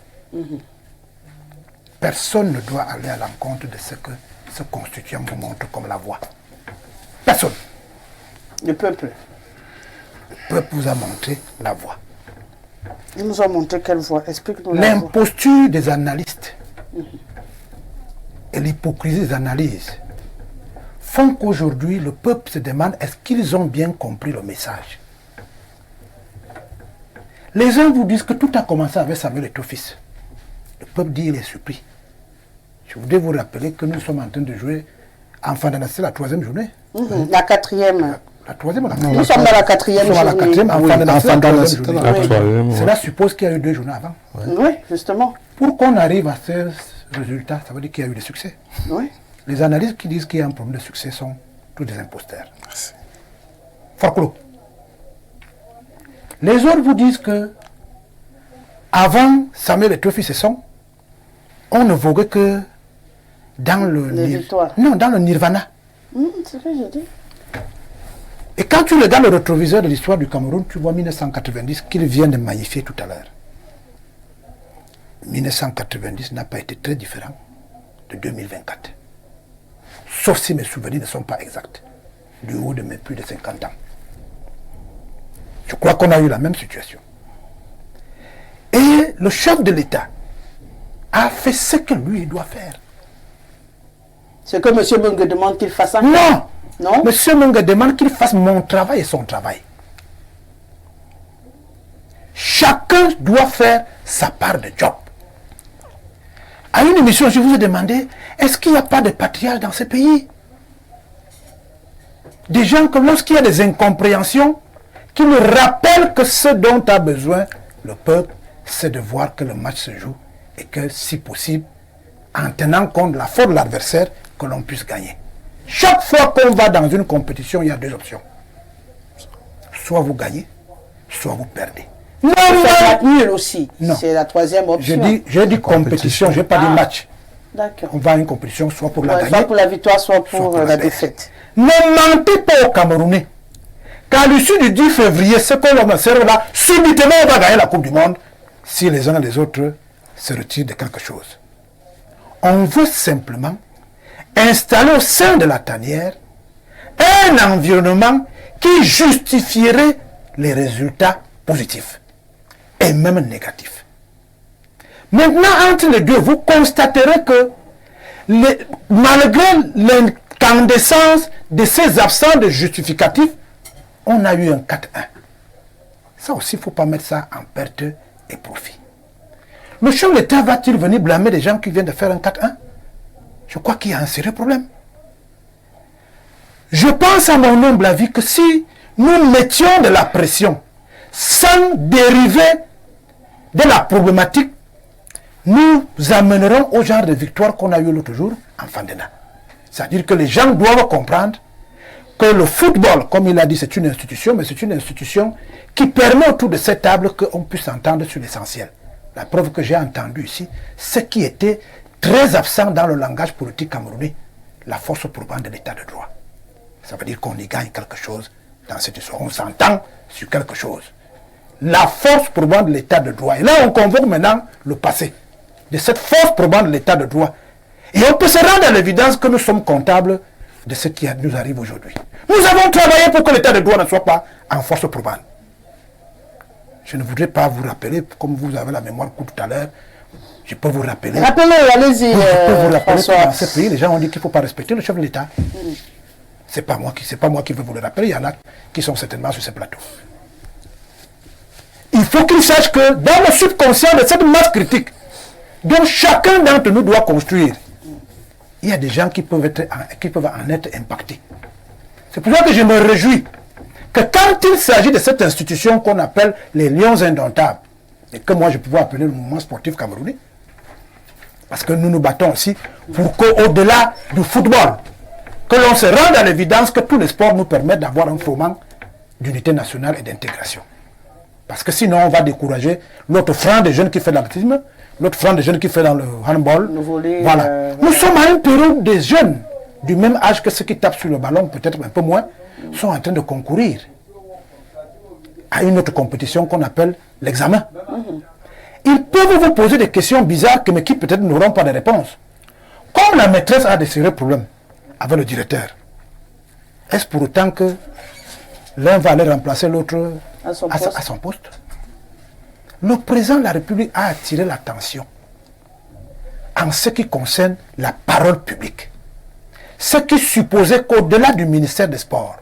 Personne ne doit aller à l'encontre de ce que ce constituant vous montre comme la voie. Personne. Le peuple. Le peuple vous a montré la voie. Ils nous ont montré quelle voie? Explique-nous la voie. L'imposture des analystes et l'hypocrisie des analyses font qu'aujourd'hui le peuple se demande est-ce qu'ils ont bien compris le message. Les uns vous disent que tout a commencé avec Samuel Eto'o-Fils. Le peuple dit il est surpris. Je voudrais vous rappeler que nous sommes en train de jouer en Fandena, c'est la 3e journée. La 4e. La 3e ou la 4e? Nous sommes dans la 4e journée. Nous sommes à la 4e, en Fandena, c'est la 3e journée. La 3e, Cela suppose qu'il y a eu 2 journées avant. Oui, justement. Pour qu'on arrive à ce résultat, ça veut dire qu'il y a eu des succès. Oui. Les analystes qui disent qu'il y a un problème de succès sont tous des imposteurs. Fort clos. Les autres vous disent que avant Samuel Eto'o-Fils et son, on ne voguait que dans le dans le nirvana. C'est ce que j'ai dit. Et quand tu regardes le rétroviseur de l'histoire du Cameroun, tu vois 1990 qu'il vient de magnifier tout à l'heure. 1990 n'a pas été très différent de 2024. Sauf si mes souvenirs ne sont pas exacts. Du haut de mes plus de 50 ans. Je crois qu'on a eu la même situation. Et le chef de l'État a fait ce que lui il doit faire. Ce que M. Mungue demande qu'il fasse encore. Non. Non. M. Mungue demande qu'il fasse mon travail et son travail. Chacun doit faire sa part de job. une émission, je vous ai demandé, est-ce qu'il n'y a pas de patriarches dans ces pays? Des gens que lorsqu'il y a des incompréhensions, qui me rappellent que ce dont a besoin le peuple, c'est de voir que le match se joue et que, si possible, en tenant compte de la force de l'adversaire, que l'on puisse gagner. Chaque fois qu'on va dans une compétition, il y a deux options. Soit vous gagnez, soit vous perdez. Non, faire nul aussi. Non. C'est la troisième option. J'ai dit compétition, je n'ai pas dit match. D'accord. On va à une compétition, soit pour la Ouais, gagner, soit pour la victoire, soit pour pour la la défaite. Ne mentez pas aux Camerounais qu'à l'issue du 10 février, ce que l'on observe là, subitement on va gagner la Coupe du Monde si les uns et les autres se retirent de quelque chose. On veut simplement installer au sein de la tanière un environnement qui justifierait les résultats positifs et même négatifs. Maintenant, entre les deux, vous constaterez que malgré l'incandescence de ces absents de justificatifs, on a eu un 4-1. Ça aussi, il ne faut pas mettre ça en perte et profit. Le chef de l'État va-t-il venir blâmer les gens qui viennent de faire un 4-1? Je crois qu'il y a un sérieux problème. Je pense à mon humble avis que si nous mettions de la pression sans dériver de la problématique, nous amènerons au genre de victoire qu'on a eu l'autre jour en Fandena. C'est-à-dire que les gens doivent comprendre que le football, comme il a dit, c'est une institution, mais c'est une institution qui permet autour de cette table qu'on puisse s'entendre sur l'essentiel. La preuve que j'ai entendue ici, ce qui était très absent dans le langage politique camerounais, la force probante de l'état de droit. Ça veut dire qu'on y gagne quelque chose dans cette histoire. On s'entend sur quelque chose. La force probante de l'état de droit. Et là, on convoque maintenant le passé de cette force probante de l'état de droit. Et on peut se rendre à l'évidence que nous sommes comptables de ce qui nous arrive aujourd'hui. Nous avons travaillé pour que l'état de droit ne soit pas en force probante. Je ne voudrais pas vous rappeler, comme vous avez la mémoire courte tout à l'heure, je peux vous rappeler. Rappelez, allez-y, Je peux vous rappeler François. que dans ce pays, les gens ont dit qu'il ne faut pas respecter le chef de l'État. C'est pas moi qui veux vous le rappeler, il y en a qui sont certainement sur ce plateau. Il faut qu'ils sachent que dans le subconscient de cette masse critique, dont chacun d'entre nous doit construire, il y a des gens qui peuvent en être impactés. C'est pour ça que je me réjouis que quand il s'agit de cette institution qu'on appelle les Lions Indomptables, et que moi je peux appeler le mouvement sportif camerounais, parce que nous nous battons aussi pour qu'au-delà du football, que l'on se rende à l'évidence que tous les sports nous permettent d'avoir un fondement d'unité nationale et d'intégration. Parce que sinon on va décourager l'autre franc des jeunes qui fait l'athlétisme, l'autre franc des jeunes qui fait dans le handball. Le volley, voilà. Nous sommes à une période des jeunes du même âge que ceux qui tapent sur le ballon, peut-être un peu moins, sont en train de concourir à une autre compétition qu'on appelle l'examen. Ils peuvent vous poser des questions bizarres mais qui peut-être n'auront pas de réponse. Comme la maîtresse a des sérieux problèmes avec le directeur, est-ce pour autant que l'un va aller remplacer l'autre à son poste? Le président de la République a attiré l'attention en ce qui concerne la parole publique. Ce qui supposait qu'au-delà du ministère des Sports,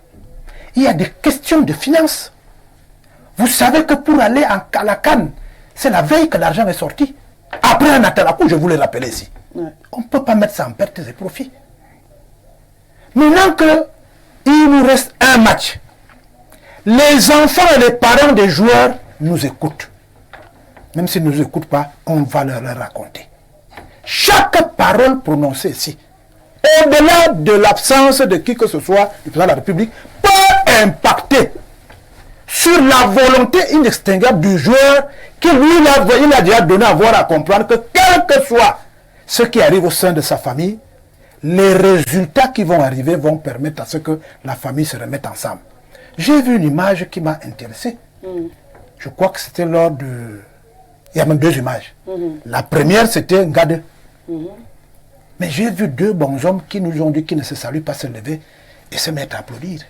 il y a des questions de finances. Vous savez que pour aller à la CAN, c'est la veille que l'argent est sorti. Après un Atalakou, je vous l'ai rappelé ici. On ne peut pas mettre ça en perte et profit. Maintenant qu'il nous reste un match, les enfants et les parents des joueurs nous écoutent. Même s'ils ne nous écoutent pas, on va leur raconter. Chaque parole prononcée ici, au-delà de l'absence de qui que ce soit du président de la République, peut impacter sur la volonté inextinguible du joueur qui lui il a déjà donné à voir à comprendre que quel que soit ce qui arrive au sein de sa famille, les résultats qui vont arriver vont permettre à ce que la famille se remette ensemble. J'ai vu une image qui m'a intéressé. Je crois que c'était lors de... Il y a même deux images. La première, c'était Ngade. Mais j'ai vu deux bons hommes qui nous ont dit qu'ils ne se saluent pas se lever et se mettre à applaudir.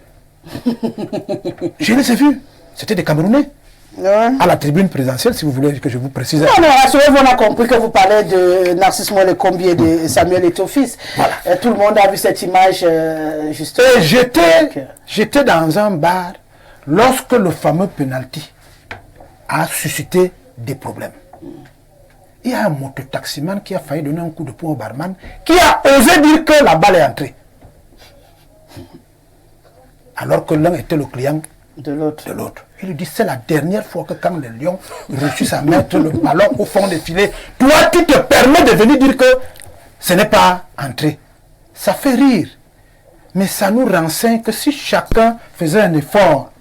Je les ai vus. C'était des Camerounais. Ouais. À la tribune présidentielle, si vous voulez que je vous précise. Non, non, rassurez-vous, on a compris que vous parlez de Narcisse Molle-Kombi et de Samuel Eto'o-Fils. Voilà. Tout le monde a vu cette image, justement. Et j'étais dans un bar lorsque le fameux penalty a suscité des problèmes. il y a un mototaximan qui a failli donner un coup de poing au barman, qui a osé dire que la balle est entrée. Alors que l'un était le client de l'autre. Il lui dit, c'est la dernière fois que quand le lion réussit à mettre le ballon au fond des filets, toi tu te permets de venir dire que ce n'est pas entré. Ça fait rire. Mais ça nous renseigne que si chacun faisait un effort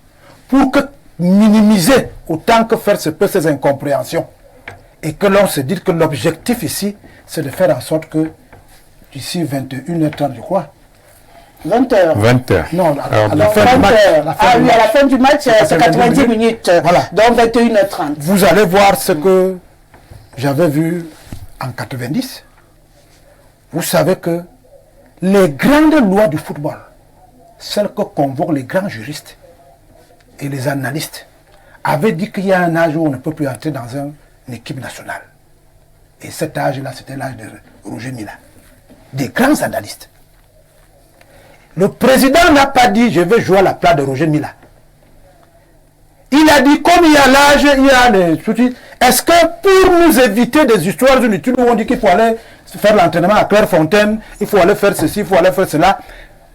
pour minimiser autant que faire se peut ces incompréhensions, et que l'on se dit que l'objectif ici, c'est de faire en sorte que d'ici 21h30, je crois, 20h. 20h. non, à la fin du match. Ah oui, à la fin du match, c'est 90 minutes. Voilà. Donc 21h30. Vous allez voir ce que j'avais vu en 90. Vous savez que les grandes lois du football, celles que convoquent les grands juristes et les analystes, avaient dit qu'il y a un âge où on ne peut plus entrer dans une équipe nationale. Et cet âge-là, c'était l'âge de Roger Mila. Des grands analystes. Le président n'a pas dit « je vais jouer à la place de Roger Mila ». Il a dit, comme il y a l'âge, il y a les soucis. Est-ce que pour nous éviter des histoires inutiles où on dit qu'il faut aller faire l'entraînement à Clairefontaine, il faut aller faire ceci, il faut aller faire cela,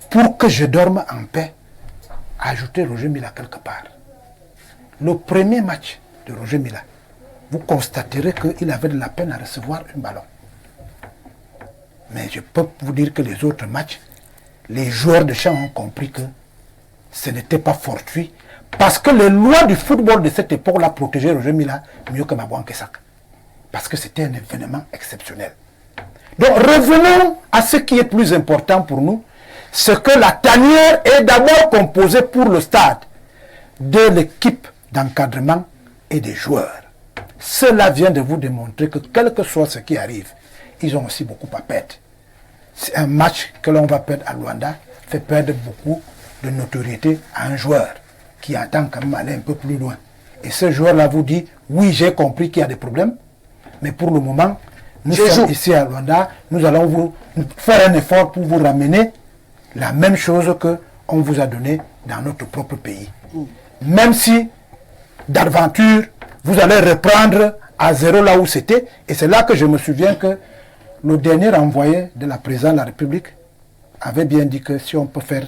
pour que je dorme en paix, ajouter Roger Mila quelque part. Le premier match de Roger Mila, vous constaterez qu'il avait de la peine à recevoir un ballon. Mais je peux vous dire que les autres matchs, les joueurs de champ ont compris que ce n'était pas fortuit, parce que les lois du football de cette époque-là protégeaient Roger Mila mieux que Mabouan Kesak. Parce que c'était un événement exceptionnel. Donc revenons à ce qui est plus important pour nous, c'est que la tanière est d'abord composée pour le stade de l'équipe d'encadrement et des joueurs. Cela vient de vous démontrer que quel que soit ce qui arrive, ils ont aussi beaucoup à perdre. C'est un match que l'on va perdre à Luanda fait perdre beaucoup de notoriété à un joueur qui attend quand même aller un peu plus loin. Et ce joueur-là vous dit, oui, j'ai compris qu'il y a des problèmes, mais pour le moment, nous sommes ici à Luanda, nous allons vous faire un effort pour vous ramener la même chose qu'on vous a donné dans notre propre pays. Même si, d'aventure, vous allez reprendre à zéro là où c'était, et c'est là que je me souviens que le dernier envoyé de la présidente de la République avait bien dit que si on peut faire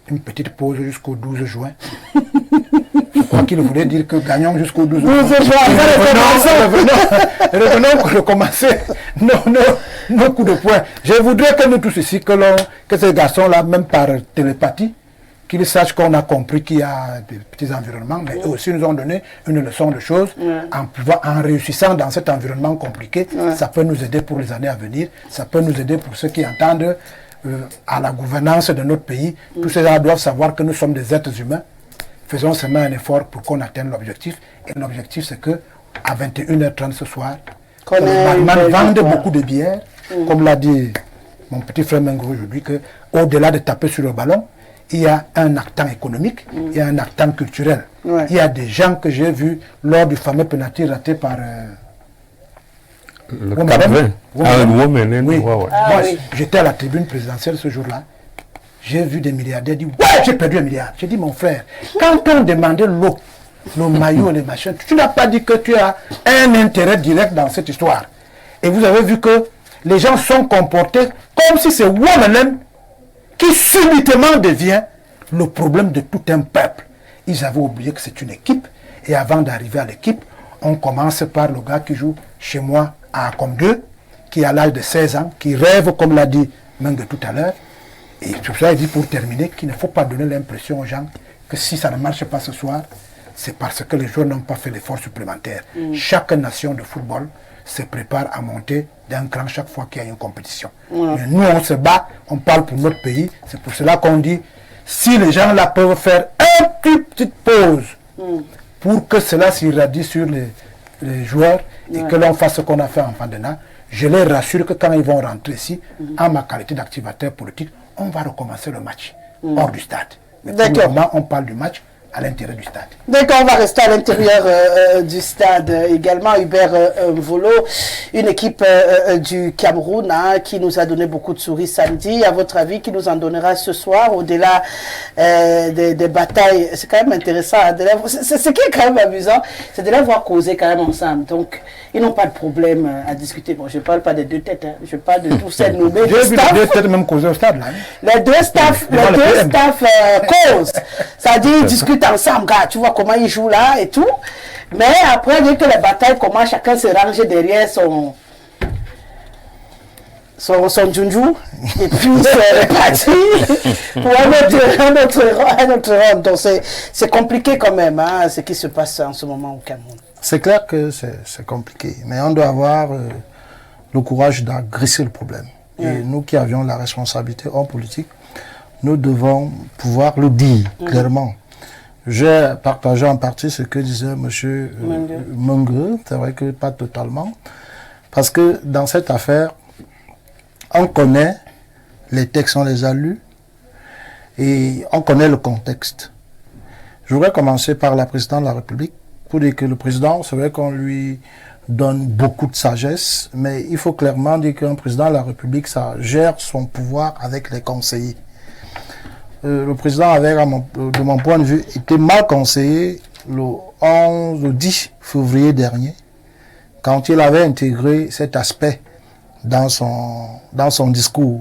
une petite pause jusqu'au 12 juin, je crois qu'il voulait dire que gagnons jusqu'au 12 juin. Revenons pour recommencer nos coups de poing. Je voudrais que nous tous ici, que ces garçons-là, même par télépathie, qu'ils sachent qu'on a compris qu'il y a des petits environnements, mais eux aussi nous ont donné une leçon de choses. En réussissant dans cet environnement compliqué, ça peut nous aider pour les années à venir, ça peut nous aider pour ceux qui entendent à la gouvernance de notre pays. Tous ces gens doivent savoir que nous sommes des êtres humains. Faisons seulement un effort pour qu'on atteigne l'objectif. Et l'objectif, c'est que à 21h30 ce soir, on vende beaucoup de bières, comme l'a dit mon petit frère Mengo aujourd'hui, qu'au-delà de taper sur le ballon, il y a un actant économique, il y a un actant culturel. Il y a des gens que j'ai vus lors du fameux penalty raté par... le Cap-Vert. Moi, j'étais à la tribune présidentielle ce jour-là. J'ai vu des milliardaires dire « Ouais, j'ai perdu 1 milliard ». J'ai dit « Mon frère, quand on demandait l'eau, le maillot et les machins, tu n'as pas dit que tu as un intérêt direct dans cette histoire. » Et vous avez vu que les gens sont comportés comme si c'est Womelem qui subitement devient le problème de tout un peuple. Ils avaient oublié que c'est une équipe. Et avant d'arriver à l'équipe, on commence par le gars qui joue chez moi à Acom2, qui a l'âge de 16 ans, qui rêve, comme l'a dit Mengue tout à l'heure. Et tout ça, il dit pour terminer qu'il ne faut pas donner l'impression aux gens que si ça ne marche pas ce soir, c'est parce que les joueurs n'ont pas fait l'effort supplémentaire. Chaque nation de football se prépare à monter d'un cran chaque fois qu'il y a une compétition. Mais nous, on se bat, on parle pour notre pays. C'est pour cela qu'on dit, si les gens là peuvent faire une petite pause pour que cela s'irradie sur les joueurs et que l'on fasse ce qu'on a fait en Fandena, je les rassure que quand ils vont rentrer ici, en ma qualité d'activateur politique, on va recommencer le match hors du stade. Mais pour le moment, on parle du match à l'intérieur du stade. D'accord, on va rester à l'intérieur du stade également. Hubert Mvolo, une équipe du Cameroun qui nous a donné beaucoup de souris samedi. À votre avis, qui nous en donnera ce soir au-delà des batailles? C'est quand même intéressant. Ce qui est quand même amusant, c'est de les voir causer quand même ensemble. Donc, ils n'ont pas de problème à discuter. Bon, je ne parle pas des deux têtes, hein. Je parle de tous ces nommés. J'ai vu les deux têtes même causer au stade là. Les deux staffs causent. C'est-à-dire, ils discutent ensemble, gars, tu vois comment ils jouent là et tout. Mais après, dès que les batailles commencent, chacun se range derrière son junju. Et puis, c'est reparti pour un autre round. Donc, c'est compliqué quand même, hein, ce qui se passe en ce moment au Cameroun. C'est clair que c'est compliqué, mais on doit avoir le courage d'agresser le problème. Et nous qui avions la responsabilité en politique, nous devons pouvoir le dire clairement. J'ai partagé en partie ce que disait M. Mengue, c'est vrai que pas totalement, parce que dans cette affaire, on connaît les textes, on les a lus, et on connaît le contexte. Je voudrais commencer par la présidente de la République, pour dire que le président, c'est vrai qu'on lui donne beaucoup de sagesse, mais il faut clairement dire qu'un président de la République, ça gère son pouvoir avec les conseillers. Le président avait, de mon point de vue, été mal conseillé le 10 février dernier, quand il avait intégré cet aspect dans son discours.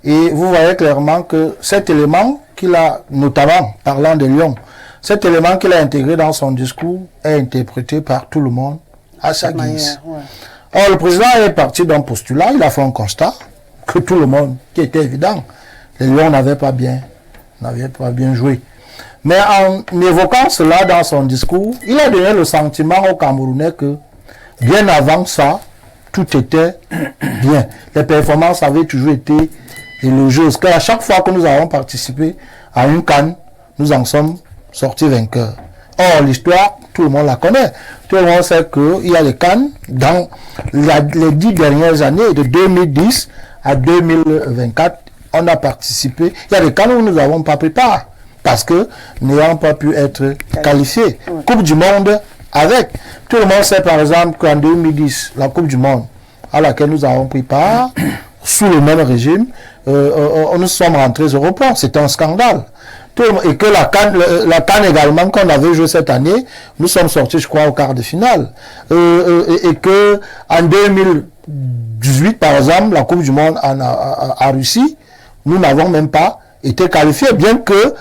Et vous voyez clairement que cet élément qu'il a, notamment parlant de Lyon, cet élément qu'il a intégré dans son discours est interprété par tout le monde à sa guise. Or, le président est parti d'un postulat, il a fait un constat que tout le monde, qui était évident, les Lions n'avaient pas bien joué. Mais en évoquant cela dans son discours, il a donné le sentiment aux Camerounais que bien avant ça, tout était bien. Les performances avaient toujours été élogieuses. Qu'à chaque fois que nous avons participé à une CAN, nous en sommes sortis vainqueurs. Or, l'histoire, tout le monde la connaît. Tout le monde sait qu'il y a les CAN dans les 10 dernières années, de 2010 à 2024, on a participé. Il y a des CAN où nous n'avons pas pris part, parce que n'ayant pas pu être qualifiés. Coupe du Monde avec. Tout le monde sait par exemple qu'en 2010, la Coupe du Monde, à laquelle nous avons pris part, sous le même régime, nous sommes rentrés européens. C'était un scandale. Et que la CAN également, qu'on avait joué cette année, nous sommes sortis, je crois, au quart de finale. Et que en 2018, par exemple, la Coupe du Monde en Russie, nous n'avons même pas été qualifiés, bien que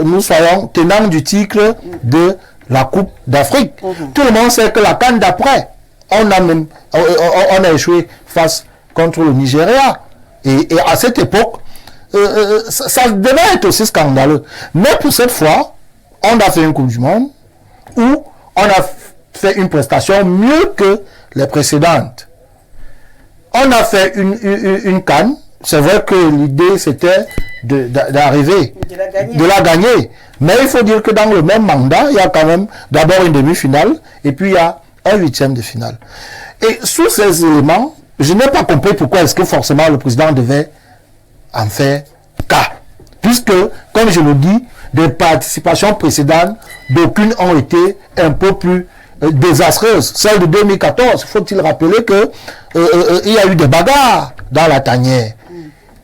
nous soyons tenants du titre de la Coupe d'Afrique. Tout le monde sait que la CAN d'après, on a échoué face contre le Nigeria. Et à cette époque, ça devait être aussi scandaleux. Mais pour cette fois, on a fait une Coupe du Monde où on a fait une prestation mieux que les précédentes. On a fait une CAN. C'est vrai que l'idée c'était d'arriver, de la gagner. Mais il faut dire que dans le même mandat, il y a quand même d'abord une demi-finale et puis il y a un 8e de finale. Et sous ces éléments, je n'ai pas compris pourquoi est-ce que forcément le président devait en faire cas. Puisque, comme je le dis, des participations précédentes, d'aucunes ont été un peu plus désastreuses. Celle de 2014, faut-il rappeler que il y a eu des bagarres dans la tanière.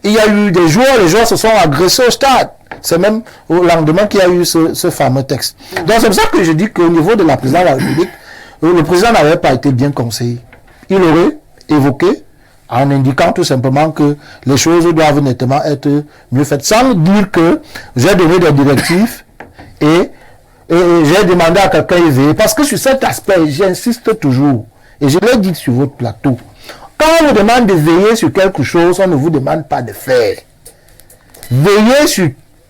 Il y a eu des joueurs, les joueurs se sont agressés au stade. C'est même au lendemain qu'il y a eu ce fameux texte. Donc c'est pour ça que je dis qu'au niveau de la présidence de la République, le président n'avait pas été bien conseillé. Il aurait évoqué en indiquant tout simplement que les choses doivent nettement être mieux faites, sans dire que j'ai donné des directives et j'ai demandé à quelqu'un de veiller. Parce que sur cet aspect, j'insiste toujours, et je l'ai dit sur votre plateau, quand on vous demande de veiller sur quelque chose, on ne vous demande pas de faire. Veiller sur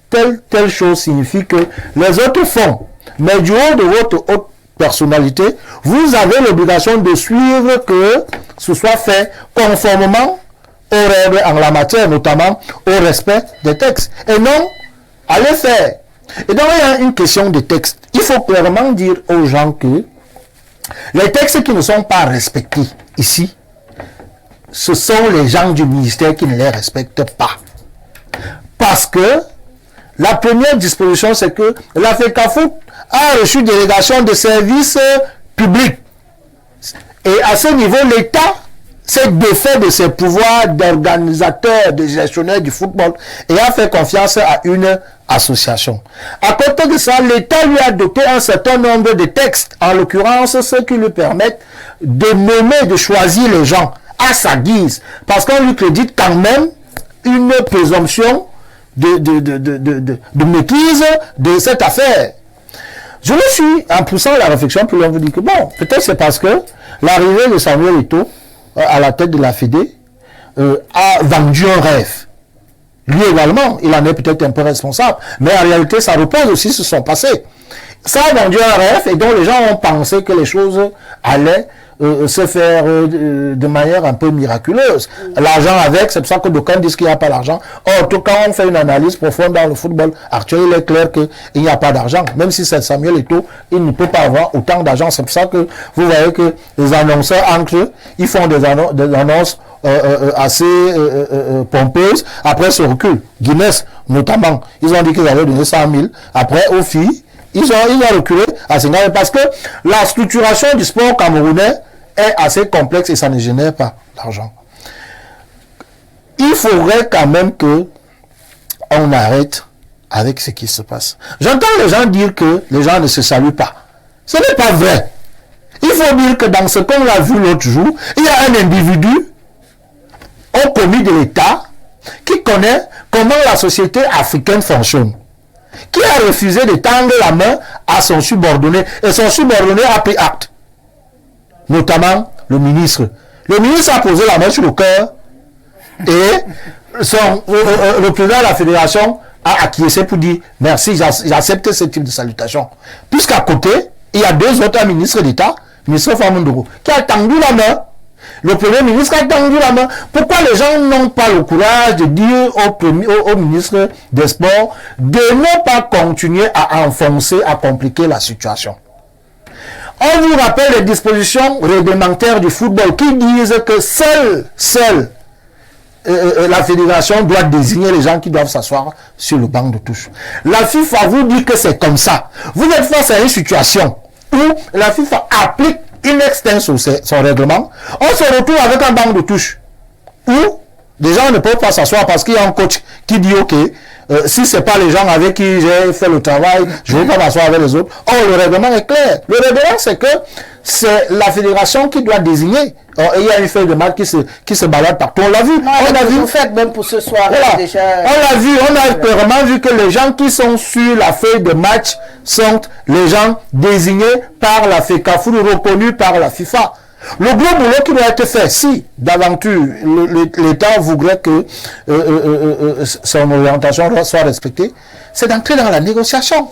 telle chose signifie que les autres font. Mais du haut de votre haute personnalité, vous avez l'obligation de suivre que ce soit fait conformément aux règles en la matière, notamment au respect des textes. Et non, allez faire. Et donc, il y a une question de texte. Il faut clairement dire aux gens que les textes qui ne sont pas respectés ici, ce sont les gens du ministère qui ne les respectent pas. Parce que La première disposition, c'est que la FECAFOOT a reçu délégation de services publics. Et à ce niveau, l'État s'est défait de ses pouvoirs d'organisateur, de gestionnaire du football et a fait confiance à une association. À côté de ça, l'État lui a doté un certain nombre de textes, en l'occurrence ceux qui lui permettent de nommer, de choisir les gens à sa guise, parce qu'on lui crédite quand même une présomption de maîtrise de cette affaire. Je me suis, en poussant la réflexion, puis on vous dit que bon, peut-être c'est parce que l'arrivée de Samuel Eto'o à la tête de la Fédé a vendu un rêve. Lui également, il en est peut-être un peu responsable, mais en réalité, ça repose aussi sur son passé. Ça a vendu un rêve et donc les gens ont pensé que les choses allaient se faire de manière un peu miraculeuse. L'argent avec, c'est pour ça que d'aucuns disent qu'il n'y a pas d'argent. Or, tout quand on fait une analyse profonde dans le football actuel, il est clair qu'il n'y a pas d'argent. Même si c'est Samuel Eto'o, il ne peut pas avoir autant d'argent. C'est pour ça que vous voyez que les annonceurs entre eux, ils font des annonces assez pompeuses. Après, ce recul. Guinness, notamment, ils ont dit qu'ils avaient donné 100 000. Après, aux filles, ils ont reculé à 50 000 parce que la structuration du sport camerounais est assez complexe et ça ne génère pas d'argent. Il faudrait quand même que on arrête avec ce qui se passe. J'entends les gens dire que les gens ne se saluent pas. Ce n'est pas vrai. Il faut dire que dans ce qu'on a vu l'autre jour, il y a un individu au commis de l'État qui connaît comment la société africaine fonctionne, qui a refusé de tendre la main à son subordonné, et son subordonné a pris acte, notamment le ministre. Le ministre a posé la main sur le cœur et le président de la fédération a acquiescé pour dire merci, j'accepte ce type de salutation. Puisqu'à côté, il y a deux autres ministres d'État, le ministre Famondoro, qui a tendu la main. Le premier ministre a tendu la main. Pourquoi les gens n'ont pas le courage de dire au ministre des Sports de ne pas continuer à enfoncer, à compliquer la situation? On vous rappelle les dispositions réglementaires du football qui disent que seule la fédération doit désigner les gens qui doivent s'asseoir sur le banc de touche. La FIFA vous dit que c'est comme ça. Vous êtes face à une situation où la FIFA applique in extenso son règlement. On se retrouve avec un banc de touche où les gens ne peuvent pas s'asseoir parce qu'il y a un coach qui dit ok, si ce n'est pas les gens avec qui j'ai fait le travail, je ne vais pas m'asseoir avec les autres. Or, le règlement est clair. Le règlement, c'est que c'est la fédération qui doit désigner. Or, il y a une feuille de match qui se balade partout. On l'a vu. On a vu. Vous faites même pour ce soir. Voilà. Déjà. On l'a vu. On a clairement vu que les gens qui sont sur la feuille de match sont les gens désignés par la FECAFOOT, reconnus par la FIFA. Le gros boulot qui doit être fait, si d'aventure l'État voudrait que son orientation soit respectée, c'est d'entrer dans la négociation.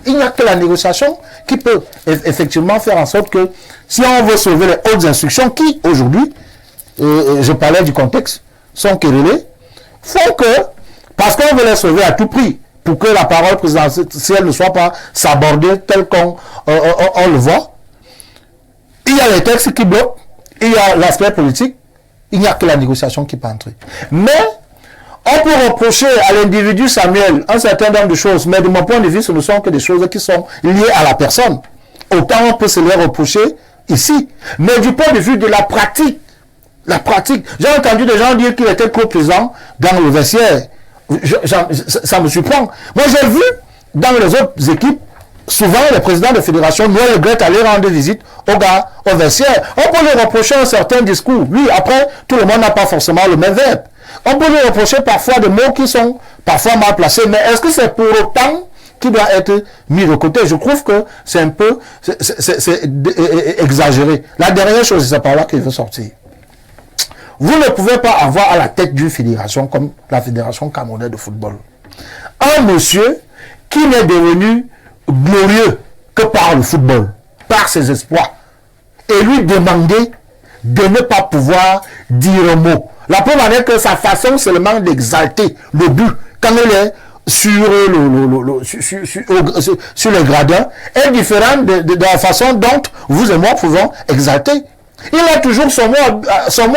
Il n'y a que la négociation qui peut effectivement faire en sorte que si on veut sauver les hautes instructions qui aujourd'hui, je parlais du contexte, sont querellées, font que, parce qu'on veut les sauver à tout prix, pour que la parole présidentielle ne soit pas sabordée tel qu'on le voit, il y a les textes qui bloquent, il y a l'aspect politique, il n'y a que la négociation qui peut entrer. Mais on peut reprocher à l'individu Samuel un certain nombre de choses, mais de mon point de vue, ce ne sont que des choses qui sont liées à la personne. Autant on peut se les reprocher ici. Mais du point de vue de la pratique, j'ai entendu des gens dire qu'il était co-président dans le vestiaire. Ça me surprend. Moi, j'ai vu dans les autres équipes, souvent, les présidents de fédération nous regrettent aller rendre visite aux gars, au vestiaire. On peut lui reprocher un certain discours. Oui, après, tout le monde n'a pas forcément le même verbe. On peut lui reprocher parfois des mots qui sont parfois mal placés. Mais est-ce que c'est pour autant qu'il doit être mis de côté? Je trouve que c'est un peu exagéré. La dernière chose, c'est par là qu'il veut sortir. Vous ne pouvez pas avoir à la tête d'une fédération comme la Fédération camerounaise de football un monsieur qui n'est devenu glorieux que par le football, par ses espoirs, et lui demander de ne pas pouvoir dire un mot. La preuve en est que sa façon seulement d'exalter le but quand il est sur les gradins est différente de la façon dont vous et moi pouvons exalter Il a toujours son mot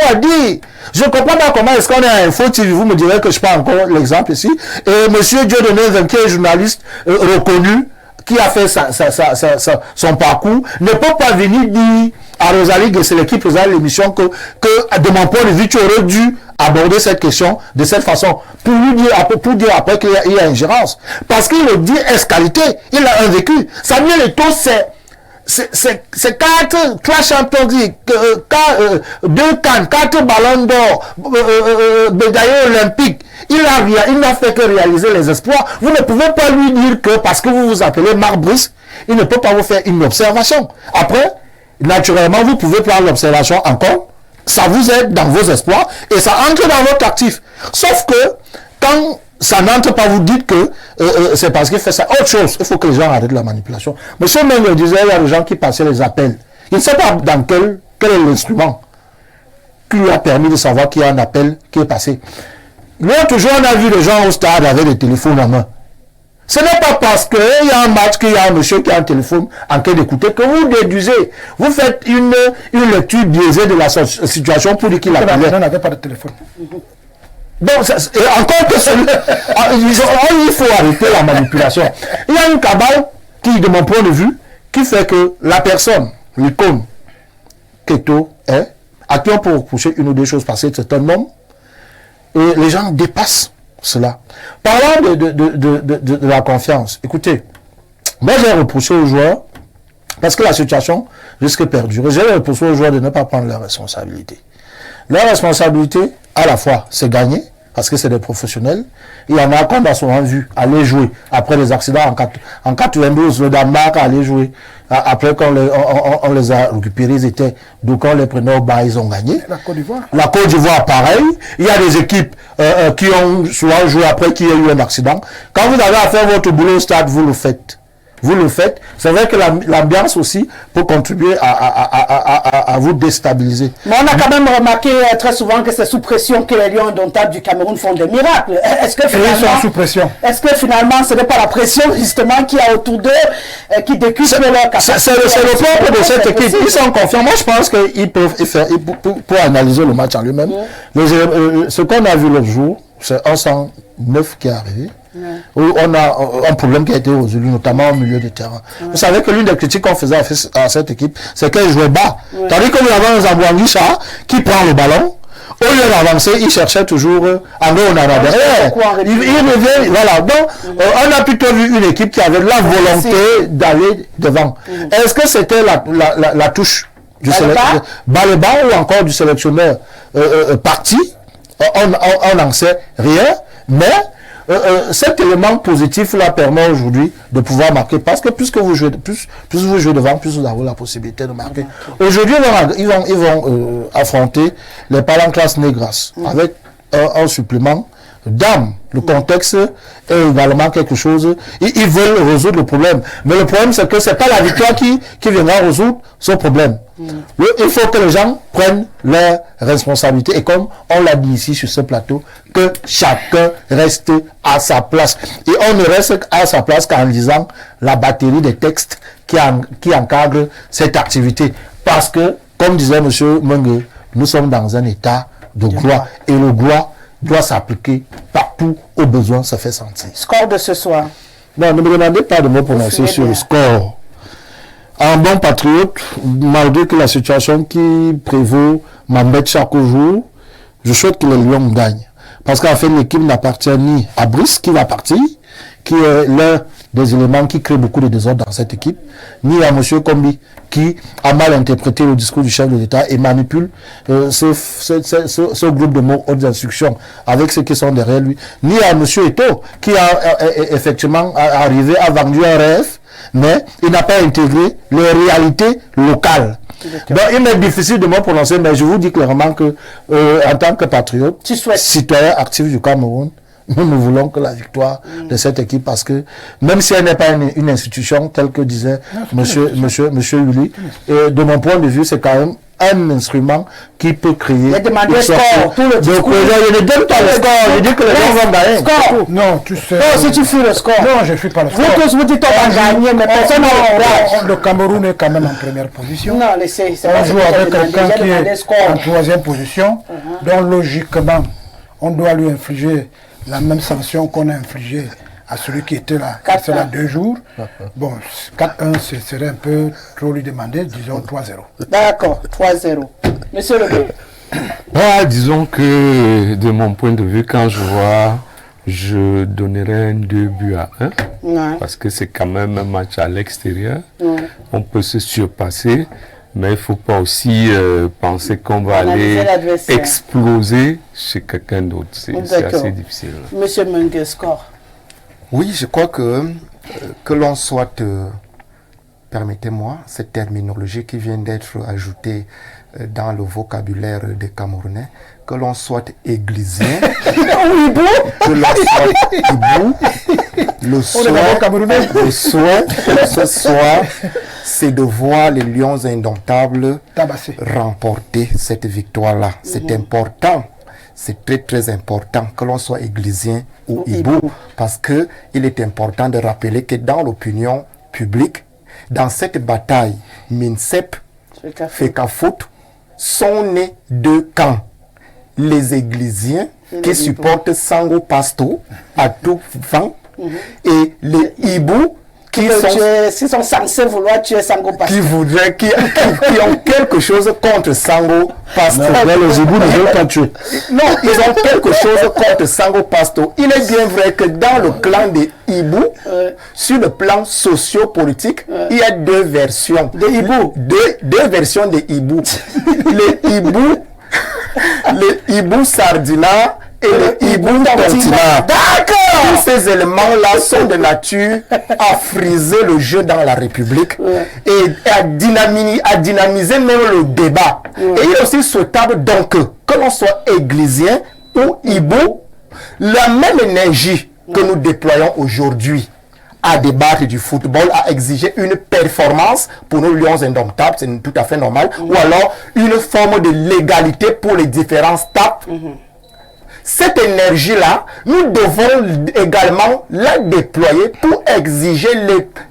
à dire. Je ne comprends pas comment est-ce qu'on est à Info TV. Vous me direz que je prends encore l'exemple ici. Et monsieur Dieudonné, qui est journaliste reconnu, qui a fait son parcours, ne peut pas venir dire à Rosalie Guessele qui présente l'émission que de mon point de vue, tu aurais dû aborder cette question de cette façon pour dire après qu'il y a ingérence. Parce qu'il le dit escalité, il a un vécu. Samuel Eto'o, c'est 3 Champions League, 2 Cannes, 4 ballons d'or, médaillé olympique. Il n'a fait que réaliser les espoirs. Vous ne pouvez pas lui dire que parce que vous vous appelez Marc Brice, il ne peut pas vous faire une observation. Après, naturellement, vous pouvez prendre l'observation en compte. Ça vous aide dans vos espoirs et ça entre dans votre actif. Sauf que quand ça n'entre pas, vous dites que c'est parce qu'il fait ça. Autre chose, il faut que les gens arrêtent la manipulation. Monsieur Mengue disait, il y a des gens qui passaient les appels. Il ne sait pas dans quel est l'instrument qui lui a permis de savoir qu'il y a un appel qui est passé. L'autre jour, on a vu les gens au stade avec des téléphones en main. Ce n'est pas parce qu'il y a un match, qu'il y a un monsieur qui a un téléphone en train d'écouter que vous déduisez. Vous faites une lecture biaisée de la situation pour dire qu'il a appelé. On n'avait pas de téléphone. Donc, encore que il faut arrêter la manipulation. Il y a une cabale qui, de mon point de vue, qui fait que la personne, l'icône qu'Eto'o est, à qui on peut reprocher une ou deux choses parce que c'est un homme, et les gens dépassent cela. Parlant de la confiance, écoutez, moi j'ai reproché aux joueurs, parce que la situation risque de perdurer, j'ai reproché aux joueurs de ne pas prendre leurs responsabilités. Leur responsabilité, à la fois, c'est gagner, parce que c'est des professionnels. Il y en a qu'on a souvent vu aller jouer après les accidents en 92, le Danemark allait jouer. Après qu'on on les a récupérés, ils étaient, donc on les prenait au bas, ils ont gagné. La Côte d'Ivoire. La Côte d'Ivoire, pareil. Il y a des équipes qui ont souvent joué après qu'il y a eu un accident. Quand vous avez à faire votre boulot au stade, vous le faites. Vous le faites. C'est vrai que l'ambiance aussi peut contribuer à vous déstabiliser. Mais on a quand même remarqué très souvent que c'est sous pression que les Lions indomptables du Cameroun font des miracles. Est-ce que finalement, ce n'est pas la pression justement qu'il y a autour d'eux qui décuple leur capacité? C'est le propre de cette équipe. Ils sont confiants. Moi, je pense qu'ils peuvent faire, pour analyser le match en lui-même. Ce qu'on a vu l'autre jour, c'est un 109 qui est arrivé. Où on a un problème qui a été résolu, notamment au milieu du terrain. Vous savez que l'une des critiques qu'on faisait à cette équipe, c'est qu'elle jouait bas. Tandis que nous avons un Zambouanguisha qui prend le ballon, au lieu d'avancer, il cherchait toujours en haut, en derrière. Il revient, voilà. Donc, on a plutôt vu une équipe qui avait la volonté d'aller devant. Est-ce que c'était la touche du sélectionneur Baleba ou encore du sélectionneur parti? On n'en sait rien, mais cet élément positif là permet aujourd'hui de pouvoir marquer, parce que plus vous jouez devant, plus vous avez la possibilité de marquer. Aujourd'hui, ils vont affronter les Palancas Negras avec un supplément d'âme. Le contexte est également quelque chose. Ils veulent résoudre le problème. Mais le problème, c'est que ce n'est pas la victoire qui viendra résoudre ce problème. Il faut que les gens prennent leurs responsabilités. Et comme on l'a dit ici sur ce plateau, que chacun reste à sa place. Et on ne reste à sa place qu'en lisant la batterie des textes qui encadrent cette activité. Parce que, comme disait M. Mengue, nous sommes dans un état de gloire. Et le gloire doit s'appliquer partout au besoin se fait sentir. Score de ce soir. Non, ne me demandez pas de me prononcer sur le score. Un bon patriote, malgré que la situation qui prévaut m'embête chaque jour, je souhaite que les Lions gagnent. Parce qu'en fait, l'équipe n'appartient ni à Brice, qui va partir, qui est l'un des éléments qui créent beaucoup de désordre dans cette équipe, ni à M. Kombi, qui a mal interprété le discours du chef de l'État et manipule ce groupe de mots hautes instructions avec ceux qui sont derrière lui, ni à M. Eto'o, qui a effectivement arrivé à vendre un rêve, mais il n'a pas intégré les réalités locales. Donc il m'est difficile de me prononcer, mais je vous dis clairement que en tant que patriote, citoyen actif du Cameroun, nous voulons que la victoire de cette équipe, parce que même si elle n'est pas une institution, telle que disait monsieur Uli, et de mon point de vue, c'est quand même un instrument qui peut créer... Il a demandé le score, tout le discours. Je ne donne pas le score, je dis que les gens vont gagner. Score. Non, tu sais... Non, si tu fuis le score. Non, je ne fuis pas le score. Vous tous vous dites on va gagner, mais personne n'a Le Cameroun est quand même en première position. Non, laissez. On joue avec quelqu'un qui est en troisième position. Donc, logiquement, on doit lui infliger la même sanction qu'on a infligée à celui qui était là, qui était là 2 jours. Bon, 4-1, ce serait un peu trop lui demander, disons 3-0. D'accord, 3-0. Monsieur Lebé. Disons que de mon point de vue, quand je vois, je donnerais 2 buts à 1. Ouais. Parce que c'est quand même un match à l'extérieur. Ouais. On peut se surpasser, mais il ne faut pas aussi penser qu'on va aller exploser chez quelqu'un d'autre. C'est assez difficile. Monsieur Mengue, score. Oui, je crois que l'on soit, permettez-moi, cette terminologie qui vient d'être ajoutée dans le vocabulaire des Camerounais, que l'on soit églisien, que l'on soit hibou, le souhait, ce soir, c'est de voir les Lions indomptables remporter cette victoire-là. C'est important. C'est très très important que l'on soit églisien ou hibou, parce que il est important de rappeler que dans l'opinion publique, dans cette bataille, MINSEP, FECAFOOT sont nés 2 camps. Les églisiens qui supportent Sango Pasto à tout vent et les hibous qui sont censés vouloir tuer Sango Pasto. Qui voudraient, qui ont quelque chose contre Sango Pasto. Les hibous ne veulent pas tuer. Non, ils ont quelque chose contre Sango Pasto. Il est bien vrai que dans le clan des hibous, sur le plan socio-politique, il y a 2 versions. Des hibous. Deux versions des hibous. Les hibous Sardina et le hibou Tontina. D'accord. Tous ces éléments-là sont de nature à friser le jeu dans la République et à dynamiser même le débat. Et il est aussi souhaitable donc que l'on soit églisien ou hibou, la même énergie que nous déployons aujourd'hui à débattre du football, à exiger une performance pour nos Lions indomptables, c'est tout à fait normal, ou alors une forme de légalité pour les différents staffs. Cette énergie-là, nous devons également la déployer pour exiger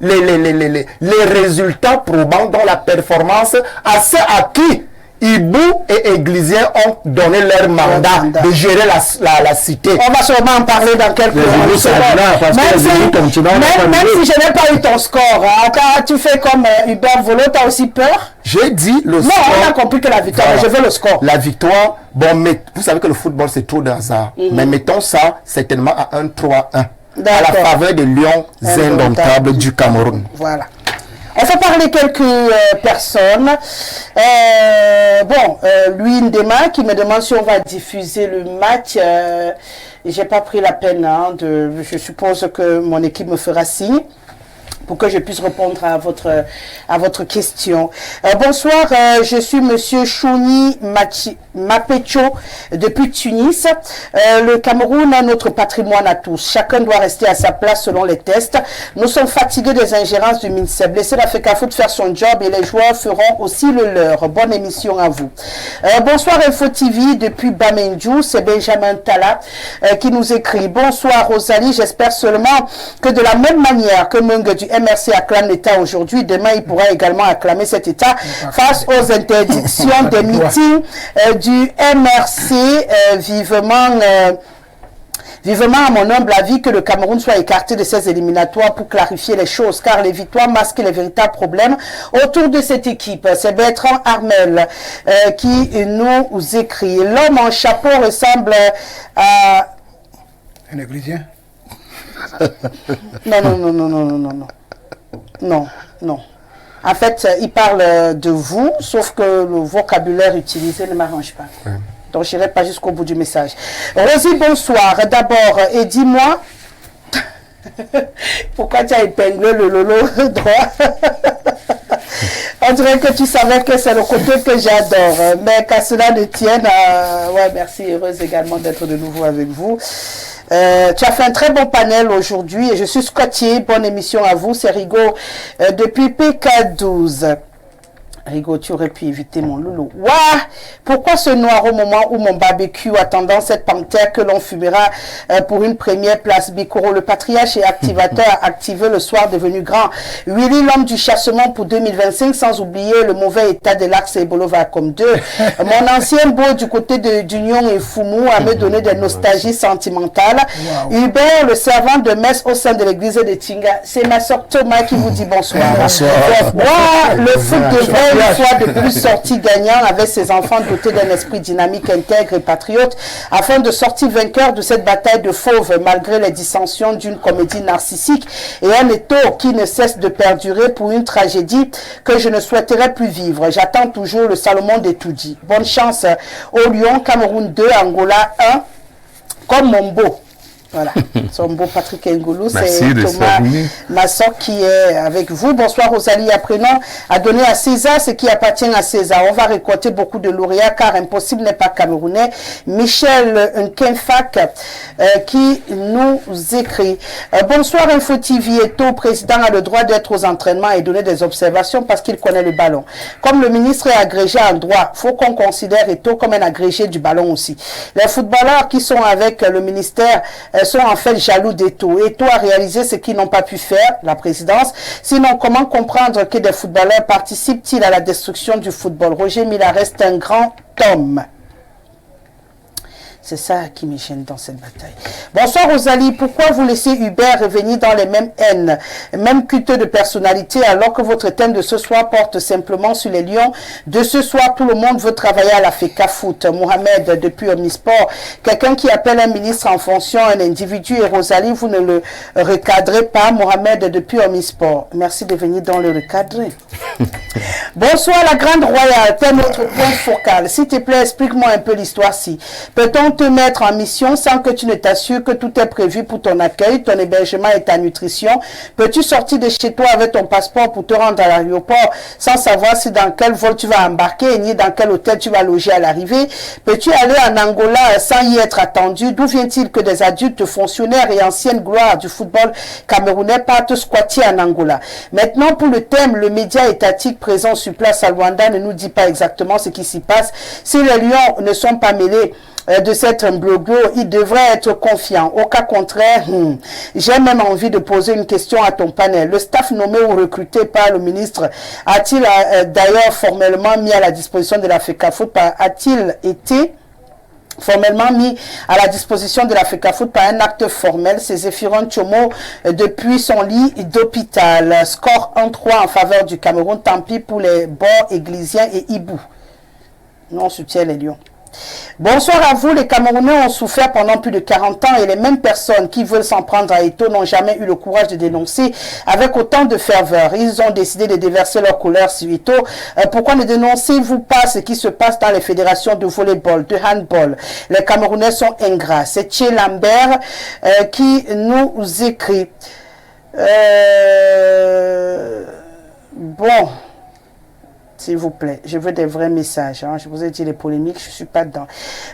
les résultats probants dans la performance à ceux à qui hibou et églisiens ont donné leur mandat de gérer la cité. On va sûrement en parler dans quelques minutes. Même si je n'ai pas eu ton score, quand tu fais comme Hubert Volo, tu as aussi peur? J'ai dit le score. Non, on a compris que la victoire, mais je veux le score. La victoire, bon, mais vous savez que le football c'est trop de hasard. Mais mettons ça certainement à un 3-1. À la faveur des Lions indomptables du Cameroun. Voilà. On fait parler quelques personnes. Louis Ndema qui me demande si on va diffuser le match. J'ai pas pris la peine je suppose que mon équipe me fera signe pour que je puisse répondre à votre question. Bonsoir, je suis monsieur Chouni Mapecho depuis Tunis. Le Cameroun est notre patrimoine à tous. Chacun doit rester à sa place selon les tests. Nous sommes fatigués des ingérences du MINSEP. Laissez la FECAFOOT faire son job et les joueurs feront aussi le leur. Bonne émission à vous. Bonsoir Info TV depuis Bamendjou. C'est Benjamin Tala qui nous écrit. Bonsoir Rosalie. J'espère seulement que de la même manière que Mungue du MRC acclame l'État aujourd'hui, demain il pourra également acclamer cet État face aux interdictions des meetings du MRC. Vivement à mon humble avis que le Cameroun soit écarté de ces éliminatoires pour clarifier les choses, car les victoires masquent les véritables problèmes autour de cette équipe. C'est Bertrand Armel qui nous écrit. L'homme en chapeau ressemble à... Un églisien? Non. En fait, il parle de vous, sauf que le vocabulaire utilisé ne m'arrange pas. Ouais. Donc, je n'irai pas jusqu'au bout du message. Rosie, bonsoir. D'abord, et dis-moi, pourquoi tu as épinglé le lolo droit? On dirait que tu savais que c'est le côté que j'adore. Mais qu'à cela ne tienne, ouais, merci, heureuse également d'être de nouveau avec vous. Tu as fait un très bon panel aujourd'hui et je suis scottier. Bonne émission à vous, c'est Rigo depuis PK12. Rigo, tu aurais pu éviter mon loulou. Ouah! Pourquoi ce noir au moment où mon barbecue attendant cette panthère que l'on fumera pour une première place? Bikoro, le patriarche et activateur activé le soir devenu grand. Willy, l'homme du chassement pour 2025, sans oublier le mauvais état de l'axe et Bolova comme 2. Mon ancien beau du côté d'Union et Foumou a me donné des nostalgies sentimentales. Wow. Hubert, le servant de messe au sein de l'église de Tinga. C'est ma soeur Thomas qui vous dit bonsoir. Bonsoir. Wow, le foot devrait une fois de plus sorti gagnant avec ses enfants dotés d'un esprit dynamique, intègre et patriote afin de sortir vainqueur de cette bataille de fauves malgré les dissensions d'une comédie narcissique et un étau qui ne cesse de perdurer pour une tragédie que je ne souhaiterais plus vivre. J'attends toujours le Salomon des Toudi. Bonne chance au Lyon, Cameroun 2, Angola 1, comme Mombo. Voilà, son beau Patrick Ngoulou, c'est Thomas Massok qui est avec vous. Bonsoir Rosalie, apprenons à donner à César ce qui appartient à César. On va récolter beaucoup de lauréats car impossible n'est pas camerounais. Michel Nkenfak qui nous écrit bonsoir Info TV. Eto, président a le droit d'être aux entraînements et donner des observations parce qu'il connaît le ballon. Comme le ministre est agrégé en droit, faut qu'on considère Eto comme un agrégé du ballon aussi. Les footballeurs qui sont avec le ministère sont en fait jaloux d'Eto. Eto a réalisé ce qu'ils n'ont pas pu faire, la présidence. Sinon, comment comprendre que des footballeurs participent-ils à la destruction du football? Roger Mila reste un grand homme. C'est ça qui me gêne dans cette bataille. Bonsoir Rosalie, pourquoi vous laissez Hubert revenir dans les mêmes haines, même culte de personnalité, alors que votre thème de ce soir porte simplement sur les Lions? De ce soir, tout le monde veut travailler à la FECA Foot. Mohamed depuis Omnisport, quelqu'un qui appelle un ministre en fonction, un individu, et Rosalie, vous ne le recadrez pas. Mohamed depuis Omnisport. Merci de venir dans le recadrer. Bonsoir la Grande Royale, tel notre point focal. S'il te plaît, explique-moi un peu l'histoire-ci. Peut-on te mettre en mission sans que tu ne t'assures que tout est prévu pour ton accueil, ton hébergement et ta nutrition? Peux-tu sortir de chez toi avec ton passeport pour te rendre à l'aéroport sans savoir si dans quel vol tu vas embarquer ni dans quel hôtel tu vas loger à l'arrivée? Peux-tu aller en Angola sans y être attendu? D'où vient-il que des adultes fonctionnaires et anciennes gloires du football camerounais partent squatter en Angola? Maintenant, pour le thème, le média étatique présent sur place à Luanda ne nous dit pas exactement ce qui s'y passe. Si les Lions ne sont pas mêlés de cet imbroglio, il devrait être confiant. Au cas contraire, j'ai même envie de poser une question à ton panel. Le staff nommé ou recruté par le ministre a-t-il d'ailleurs formellement mis à la disposition de la FECAFOOT, a-t-il été formellement mis à la disposition de la FECAFOOT par un acte formel? C'est Zéphiron Tchomo depuis son lit d'hôpital. Score 1-3 en faveur du Cameroun. Tant pis pour les bords églisiens et Hibou. Nous, on soutient les Lions. Bonsoir à vous, les Camerounais ont souffert pendant plus de 40 ans et les mêmes personnes qui veulent s'en prendre à Eto n'ont jamais eu le courage de dénoncer avec autant de ferveur. Ils ont décidé de déverser leur colère sur Eto. Pourquoi ne dénoncez-vous pas ce qui se passe dans les fédérations de volleyball, de handball? Les Camerounais sont ingrats. C'est Thierry Lambert qui nous écrit. Bon... S'il vous plaît, je veux des vrais messages. Hein. Je vous ai dit les polémiques, je ne suis pas dedans.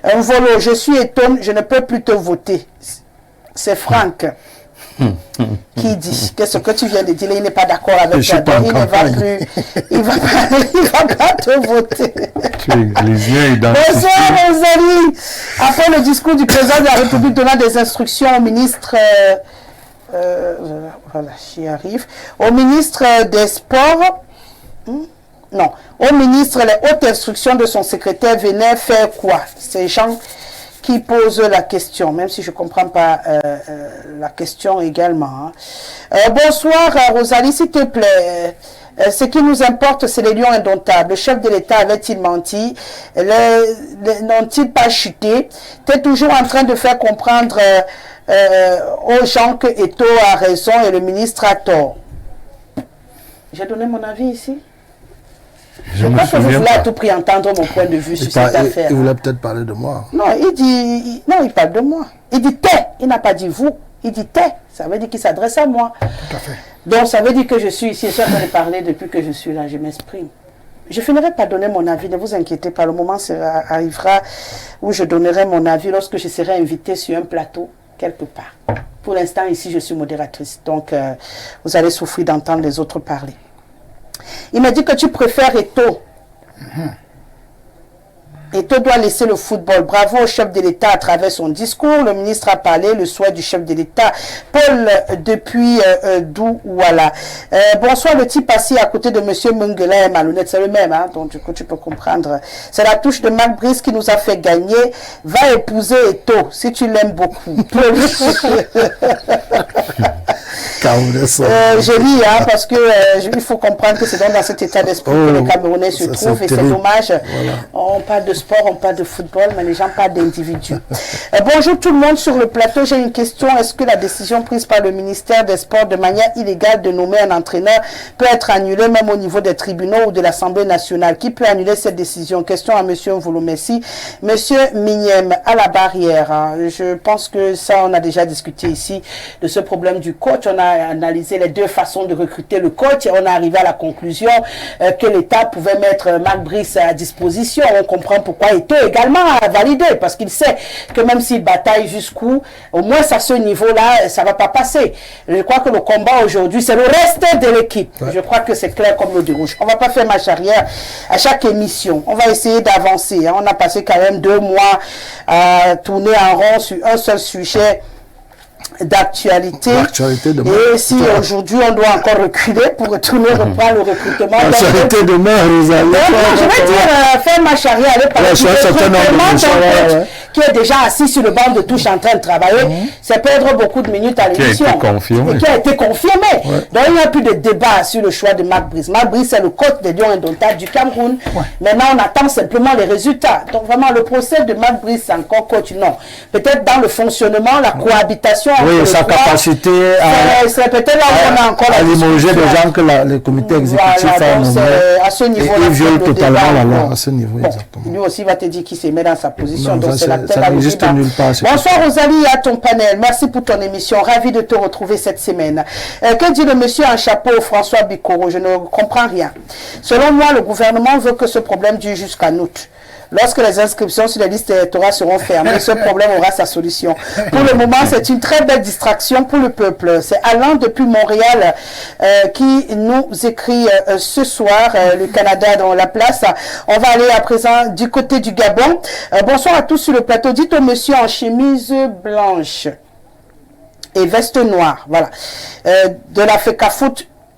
Un volo, je suis étonné, je ne peux plus te voter. C'est Franck qui dit que ce que tu viens de dire, il n'est pas d'accord avec toi. Il ne va plus, il va pas te voter. Tu es églésien identifié. Bonsoir Rosalie. Après le discours du président de la République donnant des instructions au ministre... voilà, j'y arrive. Au ministre des Sports... Non, au ministre, les hautes instructions de son secrétaire venaient faire quoi? Ces gens qui posent la question, même si je ne comprends pas la question également. Hein. Bonsoir Rosalie, s'il te plaît. Ce qui nous importe, c'est les Lions indomptables. Le chef de l'État avait-il menti? N'ont-ils pas chuté? Tu es toujours en train de faire comprendre aux gens que Eto a raison et le ministre a tort. J'ai donné mon avis ici. Je crois que vous voulez à tout prix entendre mon point de vue sur cette affaire. Il voulait peut-être parler de moi. Non, il parle de moi. Il dit t'es. Il n'a pas dit vous. Il dit t'es. Ça veut dire qu'il s'adresse à moi. Tout à fait. Donc ça veut dire que je suis ici. Je suis en train de parler depuis que je suis là. Je m'exprime. Je finirai par donner mon avis. Ne vous inquiétez pas. Le moment arrivera où je donnerai mon avis lorsque je serai invité sur un plateau quelque part. Pour l'instant, ici, je suis modératrice. Donc, vous allez souffrir d'entendre les autres parler. Il m'a dit que tu préfères Eto'o. Eto'o doit laisser le football. Bravo au chef de l'État à travers son discours. Le ministre a parlé, le souhait du chef de l'État. Paul, depuis Douala. Bonsoir, le type assis à côté de M. Mungela est malhonnête. C'est le même, hein? Donc du coup, tu peux comprendre. C'est la touche de Marc Brice qui nous a fait gagner. Va épouser Eto'o, si tu l'aimes beaucoup. Je lis, hein, parce que il faut comprendre que c'est dans cet état d'esprit que les Camerounais se trouvent et c'est dommage. Voilà. On parle de sport, on parle de football, mais les gens parlent d'individus. Bonjour tout le monde sur le plateau. J'ai une question. Est-ce que la décision prise par le ministère des Sports de manière illégale de nommer un entraîneur peut être annulée même au niveau des tribunaux ou de l'Assemblée nationale? Qui peut annuler cette décision? Question à M. Mvolomessi. Monsieur Mignem, à la barrière. Hein, je pense que ça, on a déjà discuté ici de ce problème du coach. On a analysé les deux façons de recruter le coach et on est arrivé à la conclusion que l'État pouvait mettre Marc Brice à disposition. On comprend pourquoi Eto'o également a validé, parce qu'il sait que même s'il bataille jusqu'où, au moins à ce niveau-là, ça ne va pas passer. Je crois que le combat aujourd'hui, c'est le reste de l'équipe. Ouais. Je crois que c'est clair comme l'eau de rouge. On ne va pas faire marche arrière à chaque émission. On va essayer d'avancer. Hein. On a passé quand même 2 mois à tourner en rond sur un seul sujet d'actualité. Et si aujourd'hui on doit encore reculer pour retourner reprendre le recrutement. L'actualité demain, Rosalie. Je vais dire, faire ma charrière, aller par qui est déjà assis sur le banc de touche en train de travailler, c'est perdre beaucoup de minutes à l'émission. Et qui a été confirmé. Donc il n'y a plus de débat sur le choix de Marc Brice. Marc Brice, c'est le coach des Lions indomptables du Cameroun. Maintenant, on attend simplement les résultats. Donc vraiment, le procès de Marc Brice, c'est encore coach, non. Peut-être dans le fonctionnement, la cohabitation. Oui, sa capacité c'est peut-être là où on a encore à limoger des gens que le comité exécutif a nommé. À ce niveau-là, il viole totalement la loi à ce niveau, exactement. Lui aussi va te dire qu'il se met dans sa position. Non, donc c'est la tête ça n'existe nulle part. Bonsoir Rosalie, à ton panel. Merci pour ton émission. Ravi de te retrouver cette semaine. Que dit le monsieur en chapeau, François Bikoro? Je ne comprends rien. Selon moi, le gouvernement veut que ce problème dure jusqu'à août. Lorsque les inscriptions sur les listes électorales seront fermées, ce problème aura sa solution. Pour le moment, c'est une très belle distraction pour le peuple. C'est Alain depuis Montréal qui nous écrit ce soir, le Canada dans la place. On va aller à présent du côté du Gabon. Bonsoir à tous sur le plateau. Dites au monsieur en chemise blanche et veste noire, voilà, de la FECAFOOT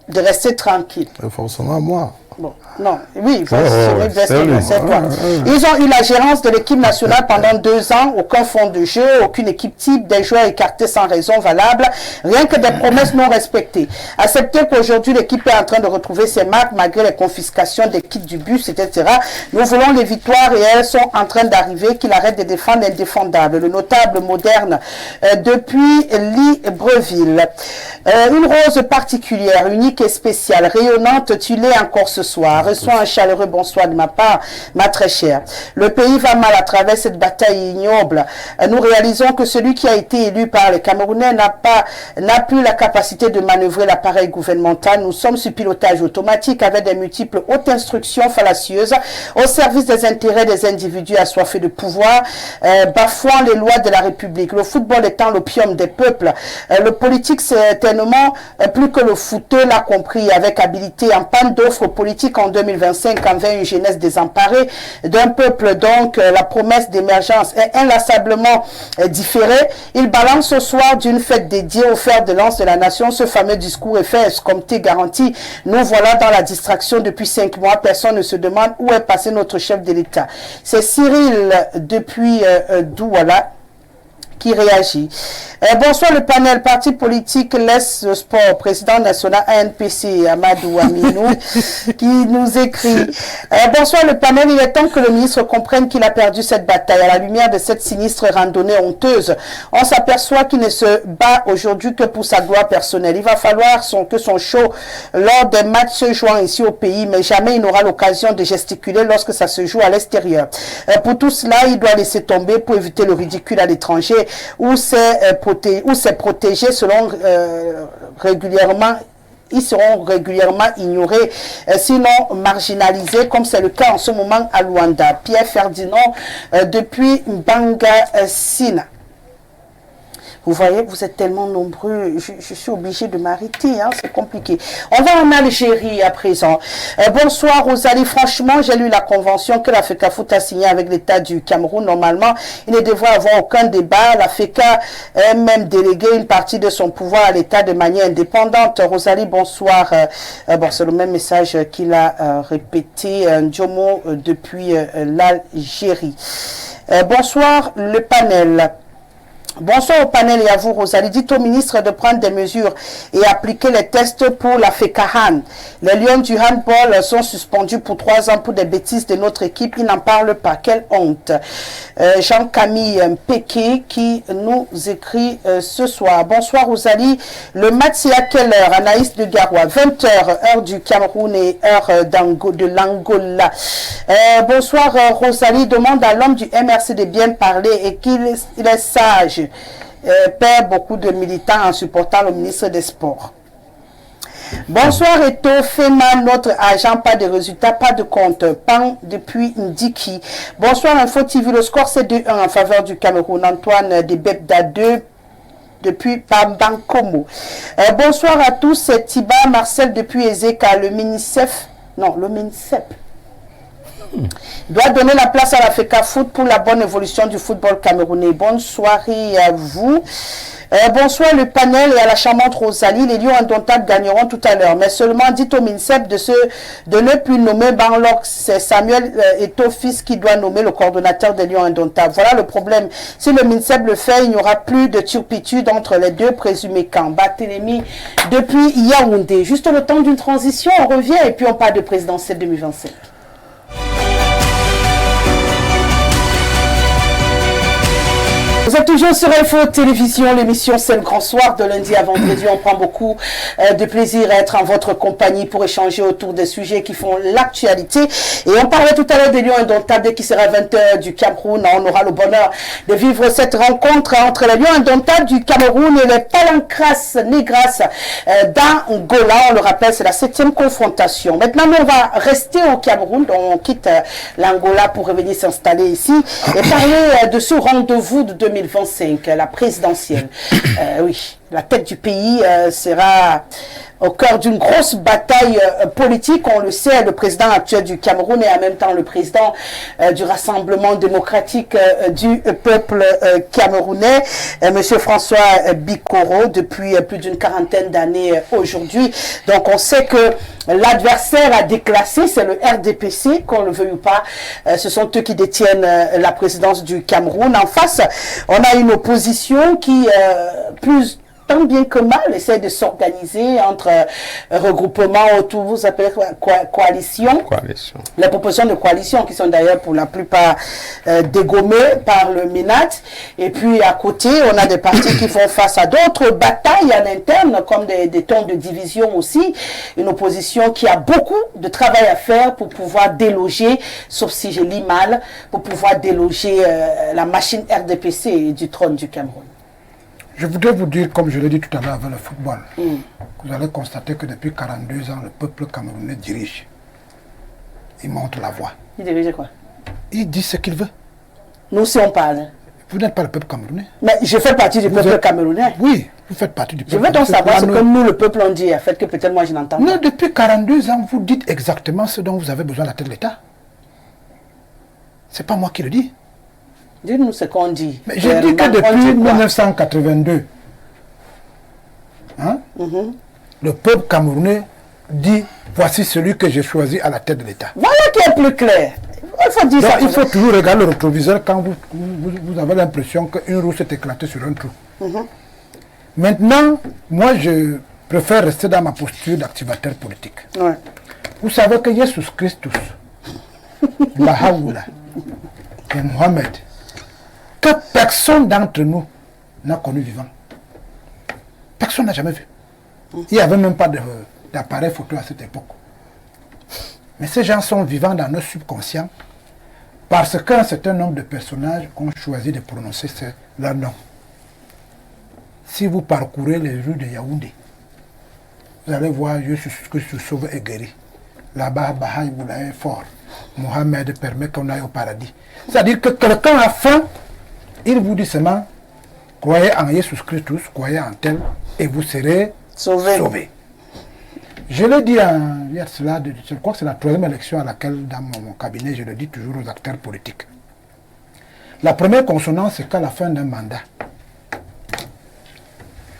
de rester tranquille. Forcément, moi. Bon, non, oui, c'est toi. Ils ont eu la gérance de l'équipe nationale pendant 2 ans, aucun fond de jeu, aucune équipe type, des joueurs écartés sans raison valable, rien que des promesses non respectées. Accepter qu'aujourd'hui l'équipe est en train de retrouver ses marques malgré les confiscations des kits du bus, etc. Nous voulons les victoires et elles sont en train d'arriver, qu'il arrête de défendre l'indéfendable. Le notable moderne depuis Libreville. Une rose particulière, unique et spéciale, rayonnante, tu l'es encore ce soir. Reçois un chaleureux bonsoir de ma part, ma très chère. Le pays va mal à travers cette bataille ignoble. Nous réalisons que celui qui a été élu par les Camerounais n'a plus la capacité de manœuvrer l'appareil gouvernemental. Nous sommes sur pilotage automatique avec des multiples hautes instructions fallacieuses au service des intérêts des individus assoiffés de pouvoir, bafouant les lois de la République. Le football étant l'opium des peuples. Le politique, c'est tellement plus que le footeux l'a compris avec habilité en panne d'offres politiques en 2025 envers une jeunesse désemparée d'un peuple. Donc la promesse d'émergence est inlassablement différée. Il balance ce soir d'une fête dédiée au fer de lance de la nation ce fameux discours effet escompté garanti. Nous voilà dans la distraction depuis 5 mois. Personne ne se demande où est passé notre chef de l'État. C'est Cyril depuis Douala qui réagit. Bonsoir le panel. Parti politique Laisse le Sport, président national ANPC, Amadou Aminou, qui nous écrit. Bonsoir le panel. Il est temps que le ministre comprenne qu'il a perdu cette bataille. À la lumière de cette sinistre randonnée honteuse, on s'aperçoit qu'il ne se bat aujourd'hui que pour sa gloire personnelle. Il va falloir que son show lors des matchs se jouant ici au pays, mais jamais il n'aura l'occasion de gesticuler lorsque ça se joue à l'extérieur. Pour tout cela, il doit laisser tomber pour éviter le ridicule à l'étranger, où c'est protégé selon régulièrement. Ils seront régulièrement ignorés, sinon marginalisés, comme c'est le cas en ce moment à Luanda. Pierre Ferdinand depuis Mbanga Sina. Vous voyez, vous êtes tellement nombreux, je suis obligée de m'arrêter, hein, c'est compliqué. On va en Algérie à présent. Bonsoir Rosalie, franchement, j'ai lu la convention que la FECAFOOT a signée avec l'État du Cameroun. Normalement, il ne devrait avoir aucun débat. La FECA a même délégué une partie de son pouvoir à l'État de manière indépendante. Rosalie, bonsoir. Bon, c'est le même message qu'il a répété Ndiomo depuis l'Algérie. Bonsoir le panel. Bonsoir au panel et à vous Rosalie. Dites au ministre de prendre des mesures et appliquer les tests pour la FECAHAN. Les Lions du handball sont suspendus pour 3 ans pour des bêtises de notre équipe. Ils n'en parlent pas. Quelle honte. Jean-Camille Péquet qui nous écrit ce soir. Bonsoir Rosalie. Le match c'est à quelle heure? Anaïs de Garoua. 20h, heure du Cameroun et heure de l'Angola. Bonsoir Rosalie. Demande à l'homme du MRC de bien parler et qu'il est sage. Perd beaucoup de militants en supportant le ministre des Sports. Bonsoir Eto, FEMA, notre agent, pas de résultats, pas de compte. Pan depuis Ndiki. Bonsoir Info TV, le score c'est 2-1 en faveur du Cameroun. Antoine de Bebda 2 depuis Pambankomo. Bonsoir à tous, c'est Tiba Marcel depuis Ezeka, le MINICEF. Non, le MINICEP. Doit donner la place à la FECAFOOT pour la bonne évolution du football camerounais. Bonne soirée à vous. Bonsoir le panel et à la charmante Rosalie. Les Lions indomptables gagneront tout à l'heure. Mais seulement dites au MINCEP de ne plus nommer Banlock. C'est Samuel Eto-Fils qui doit nommer le coordonnateur des Lions indomptables. Voilà le problème. Si le MINCEP le fait, il n'y aura plus de turpitude entre les deux présumés camps. Barthélémy depuis Yaoundé. Juste le temps d'une transition, on revient et puis on parle de présidentielle 2027. Vous êtes toujours sur Info Télévision, l'émission C'est le Grand Soir de lundi à vendredi. On prend beaucoup de plaisir à être en votre compagnie pour échanger autour des sujets qui font l'actualité. Et on parlait tout à l'heure des Lions indomptables qui sera 20h du Cameroun. On aura le bonheur de vivre cette rencontre entre les Lions indomptables du Cameroun et les Palancras Negras d'Angola. On le rappelle, c'est la 7e confrontation. Maintenant, on va rester au Cameroun. On quitte l'Angola pour revenir s'installer ici et parler de ce rendez-vous de 2025, la présidentielle. Oui, la tête du pays sera au cœur d'une grosse bataille politique. On le sait, le président actuel du Cameroun et en même temps le président du Rassemblement démocratique du peuple camerounais, Monsieur François Bikoro, depuis plus d'une quarantaine d'années aujourd'hui. Donc on sait que l'adversaire à déclasser, c'est le RDPC, qu'on le veuille ou pas. Ce sont eux qui détiennent la présidence du Cameroun. En face, on a une opposition qui, plus tant bien que mal, essaie de s'organiser entre regroupements autour, vous appelez coalition. Les propositions de coalition qui sont d'ailleurs pour la plupart dégommées par le MINAT. Et puis à côté, on a des partis qui font face à d'autres batailles en interne, comme des tons de division aussi. Une opposition qui a beaucoup de travail à faire pour pouvoir déloger, sauf si je lis mal, pour pouvoir déloger la machine RDPC du trône du Cameroun. Je voudrais vous dire, comme je l'ai dit tout à l'heure avec le football, vous allez constater que depuis 42 ans, le peuple camerounais dirige. Il montre la voie. Il dirige quoi? Il dit ce qu'il veut. Nous, si on parle. Vous n'êtes pas le peuple camerounais. Mais je fais partie du peuple camerounais. Oui, vous faites partie du peuple. Je veux donc savoir ce que nous, le peuple, on dit, en fait, que peut-être moi, je n'entends pas. Non, depuis 42 ans, vous dites exactement ce dont vous avez besoin à la tête de l'État. C'est pas moi qui le dis. Dites-nous ce qu'on dit. Mais je dis que depuis 1982, hein, le peuple camerounais dit voici celui que j'ai choisi à la tête de l'État. Voilà qui est plus clair. Il faut dire ça. Il faut toujours regarder le rétroviseur quand vous avez l'impression qu'une roue s'est éclatée sur un trou. Maintenant, moi je préfère rester dans ma posture d'activateur politique. Ouais. Vous savez que Jésus Christus, Bahá'u'lláh et Mohamed, que personne d'entre nous n'a connu vivant. Personne n'a jamais vu. Il n'y avait même pas d'appareil photo à cette époque. Mais ces gens sont vivants dans nos subconscients parce qu'un certain nombre de personnages ont choisi de prononcer leur nom. Si vous parcourez les rues de Yaoundé, vous allez voir Jésus Christ sauve et guérit. Là-bas, Bahá'u'lláh est fort. Mohamed permet qu'on aille au paradis. C'est-à-dire que quelqu'un a faim, il vous dit seulement Croyez en Jésus Christus, croyez en tel, et vous serez sauvés. Je l'ai dit hier, je crois que c'est la 3e élection à laquelle, dans mon cabinet, je le dis toujours aux acteurs politiques. La première consonance, c'est qu'à la fin d'un mandat,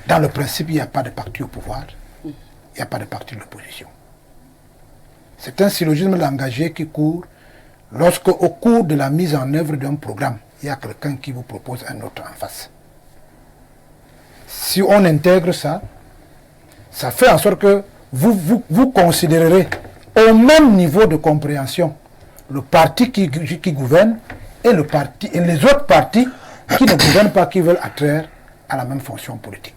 dans le principe, il n'y a pas de parti au pouvoir, il n'y a pas de parti de l'opposition. C'est un syllogisme langagier qui court lorsque, au cours de la mise en œuvre d'un programme, il y a quelqu'un qui vous propose un autre en face. Si on intègre ça, ça fait en sorte que vous considérerez au même niveau de compréhension le parti qui gouverne et les autres partis qui ne gouvernent pas, qui veulent attraire à la même fonction politique.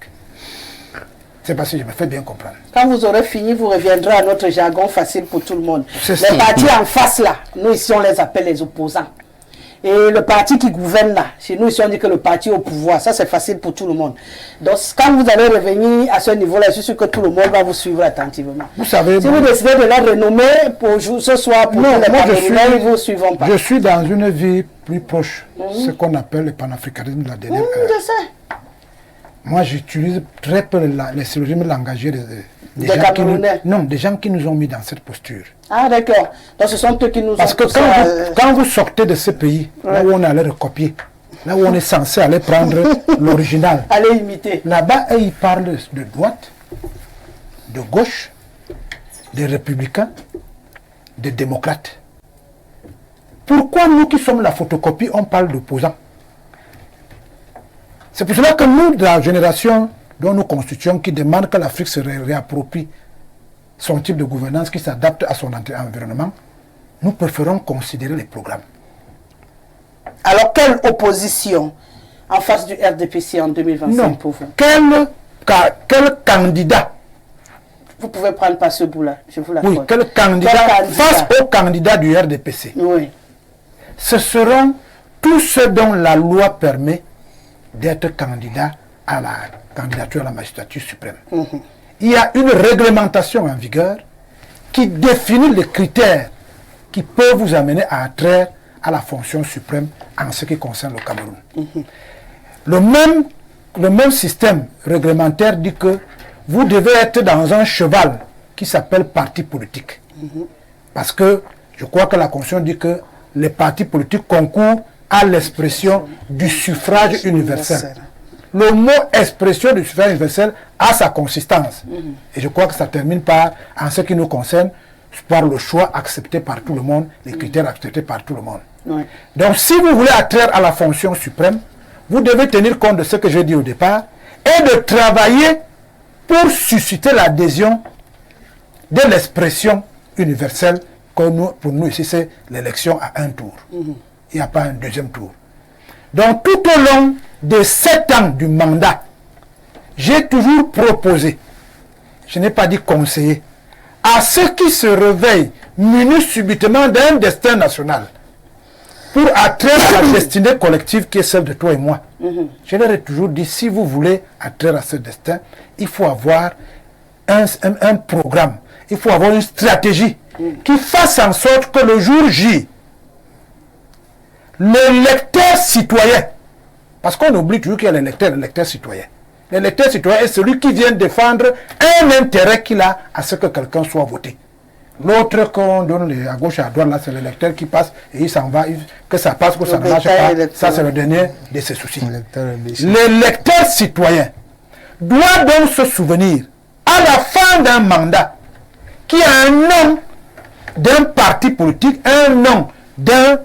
C'est parce que je me fais bien comprendre. Quand vous aurez fini, vous reviendrez à notre jargon facile pour tout le monde. Les partis en face là, nous ici on les appelle les opposants. Et le parti qui gouverne là, chez nous ici on dit que le parti au pouvoir, ça c'est facile pour tout le monde. Donc quand vous allez revenir à ce niveau-là, je suis sûr que tout le monde va vous suivre attentivement. Vous savez, si vous décidez de la renommer pour ce soir, pour ils ne vous suivront pas. Je suis dans une vie plus proche, ce qu'on appelle le panafricanisme de la dernière ère. Je sais. Moi, j'utilise très peu les syllogismes langagiers des gens qui nous ont mis dans cette posture. Ah d'accord. Donc ce sont eux qui nous Parce que quand vous sortez de ce pays, là où on allait recopier, là où on est censé aller prendre l'original, aller imiter. Là-bas, ils parlent de droite, de gauche, des républicains, des démocrates. Pourquoi nous qui sommes la photocopie, on parle d'opposants? C'est pour cela que nous, de la génération dont nous constituons, qui demande que l'Afrique se réapproprie son type de gouvernance qui s'adapte à son environnement, nous préférons considérer les programmes. Alors, quelle opposition en face du RDPC en 2025 pour vous? Quel candidat? Vous pouvez prendre par ce bout-là, je vous l'accorde. Oui, quel candidat face au candidat du RDPC? Oui. Ce seront tous ceux dont la loi permet d'être candidat à la candidature à la magistrature suprême. Il y a une réglementation en vigueur qui définit les critères qui peuvent vous amener à attraire à la fonction suprême en ce qui concerne le Cameroun. Le même système réglementaire dit que vous devez être dans un cheval qui s'appelle parti politique. Parce que je crois que la Constitution dit que les partis politiques concourent à l'expression du suffrage universel. Le mot expression du suffrage universel a sa consistance. Et je crois que ça termine par, en ce qui nous concerne, par le choix accepté par tout le monde, les critères acceptés par tout le monde. Donc si vous voulez attraire à la fonction suprême, vous devez tenir compte de ce que j'ai dit au départ et de travailler pour susciter l'adhésion de l'expression universelle que pour nous ici c'est l'élection à un tour. Il n'y a pas un deuxième tour. Donc tout au long de 7 ans du mandat, j'ai toujours proposé, je n'ai pas dit conseiller, à ceux qui se réveillent munis subitement d'un destin national pour attraire à la destinée collective qui est celle de toi et moi. Je leur ai toujours dit, si vous voulez attraire à ce destin, il faut avoir un programme, il faut avoir une stratégie qui fasse en sorte que le jour J, le lecteur citoyen, parce qu'on oublie toujours qu'il y a le lecteur citoyen. Le lecteur citoyen est celui qui vient défendre un intérêt qu'il a à ce que quelqu'un soit voté. L'autre qu'on donne à gauche et à droite, là, c'est le lecteur qui passe et il s'en va, que ça passe, que ça ne marche pas. Ça, c'est le dernier de ses soucis. Le lecteur citoyen doit donc se souvenir, à la fin d'un mandat, qu'il y a un nom d'un parti politique, un nom d'un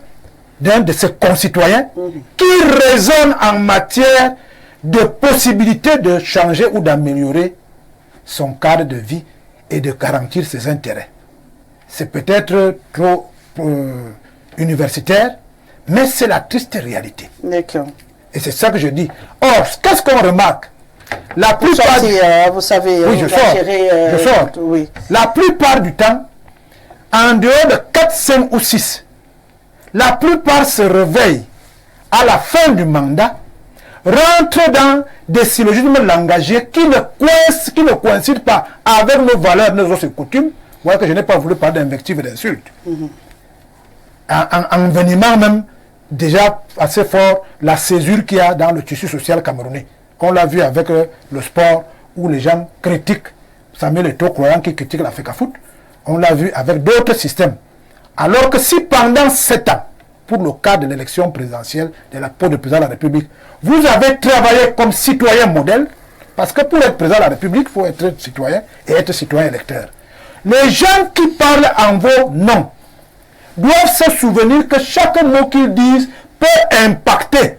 de ses concitoyens qui résonne en matière de possibilité de changer ou d'améliorer son cadre de vie et de garantir ses intérêts. C'est peut-être trop universitaire, mais c'est la triste réalité. D'accord. Et c'est ça que je dis. Or, qu'est-ce qu'on remarque? La plupart vous savez, oui, je sors. Oui. La plupart du temps, en dehors de 4, 5 ou 6, la plupart se réveillent à la fin du mandat, rentrent dans des syllogismes langagiers qui ne coïncident pas avec nos valeurs, nos autres coutumes. Voilà que je n'ai pas voulu parler d'invective et d'insulte. En venimant même déjà assez fort la césure qu'il y a dans le tissu social camerounais. On l'a vu avec le sport où les gens critiquent Samuel Eto'o-Croyant qui critique la FECAFOOT. On l'a vu avec d'autres systèmes. Alors que si pendant 7 ans, pour le cas de l'élection présidentielle de la peau de président de la République, vous avez travaillé comme citoyen modèle, parce que pour être président de la République, il faut être citoyen et être citoyen électeur. Les gens qui parlent en vos noms doivent se souvenir que chaque mot qu'ils disent peut impacter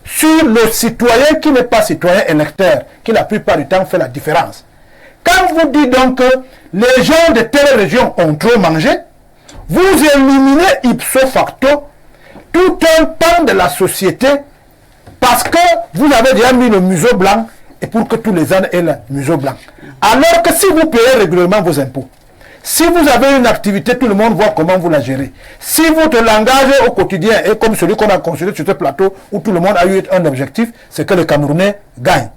sur le citoyen qui n'est pas citoyen électeur, qui la plupart du temps fait la différence. Quand vous dites donc que les gens de telle région ont trop mangé, vous éliminez ipso facto tout un pan de la société parce que vous avez déjà mis le museau blanc et pour que tous les ans aient le museau blanc. Alors que si vous payez régulièrement vos impôts, si vous avez une activité, tout le monde voit comment vous la gérez. Si votre langage au quotidien est comme celui qu'on a construit sur ce plateau où tout le monde a eu un objectif, c'est que les Camerounais gagnent.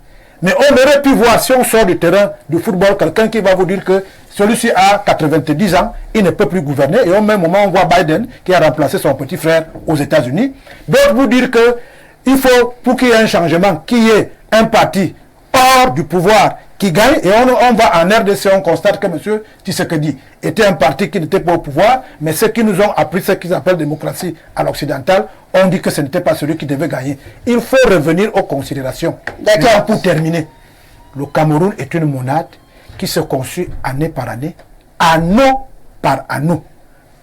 Mais on aurait pu voir, si on sort du terrain du football, quelqu'un qui va vous dire que celui-ci a 90 ans, il ne peut plus gouverner. Et au même moment, on voit Biden qui a remplacé son petit frère aux États-Unis. D'autres vous dire que il faut, pour qu'il y ait un changement, qu'il y ait un parti hors du pouvoir qui gagne. Et on va en RDC, on constate que M. Tshisekedi était un parti qui n'était pas au pouvoir, mais ceux qui nous ont appris ce qu'ils appellent démocratie à l'occidentale, on dit que ce n'était pas celui qui devait gagner. Il faut revenir aux considérations. D'accord. Pour terminer, le Cameroun est une monade qui se construit année par année, anneau par anneau.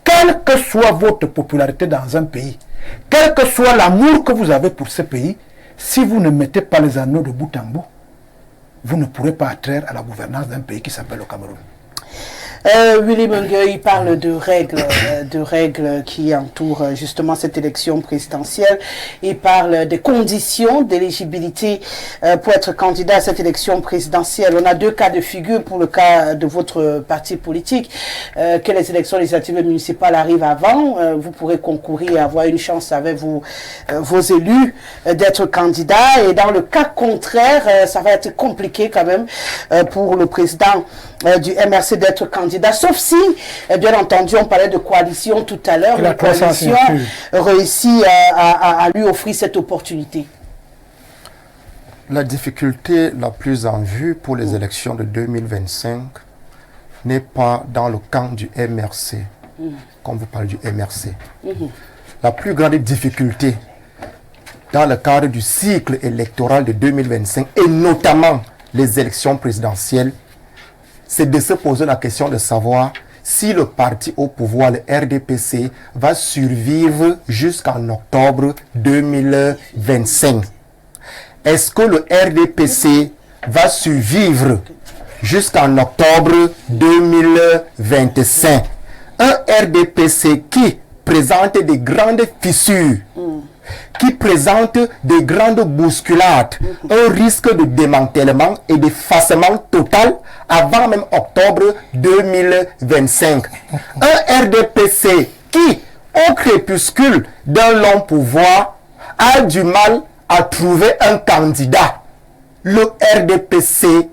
Quelle que soit votre popularité dans un pays, quel que soit l'amour que vous avez pour ce pays, si vous ne mettez pas les anneaux de bout en bout, vous ne pourrez pas attraire à la gouvernance d'un pays qui s'appelle le Cameroun. Willy Mungueuil parle de règles qui entourent justement cette élection présidentielle. Il parle des conditions d'éligibilité pour être candidat à cette élection présidentielle. On a 2 cas de figure pour le cas de votre parti politique. Que les élections législatives et municipales arrivent avant, vous pourrez concourir et avoir une chance avec vos élus d'être candidat. Et dans le cas contraire, ça va être compliqué quand même pour le président du MRC d'être candidat, sauf si, bien entendu, on parlait de coalition tout à l'heure, la coalition réussit à lui offrir cette opportunité. La difficulté la plus en vue pour les élections de 2025 n'est pas dans le camp du MRC, comme vous parlez du MRC. La plus grande difficulté dans le cadre du cycle électoral de 2025, et notamment les élections présidentielles, c'est de se poser la question de savoir si le parti au pouvoir, le RDPC, va survivre jusqu'en octobre 2025. Est-ce que le RDPC va survivre jusqu'en octobre 2025? Un RDPC qui présente des grandes fissures, qui présente des grandes bousculades, un risque de démantèlement et d'effacement total avant même octobre 2025. Un RDPC qui, au crépuscule d'un long pouvoir, a du mal à trouver un candidat. Le RDPC,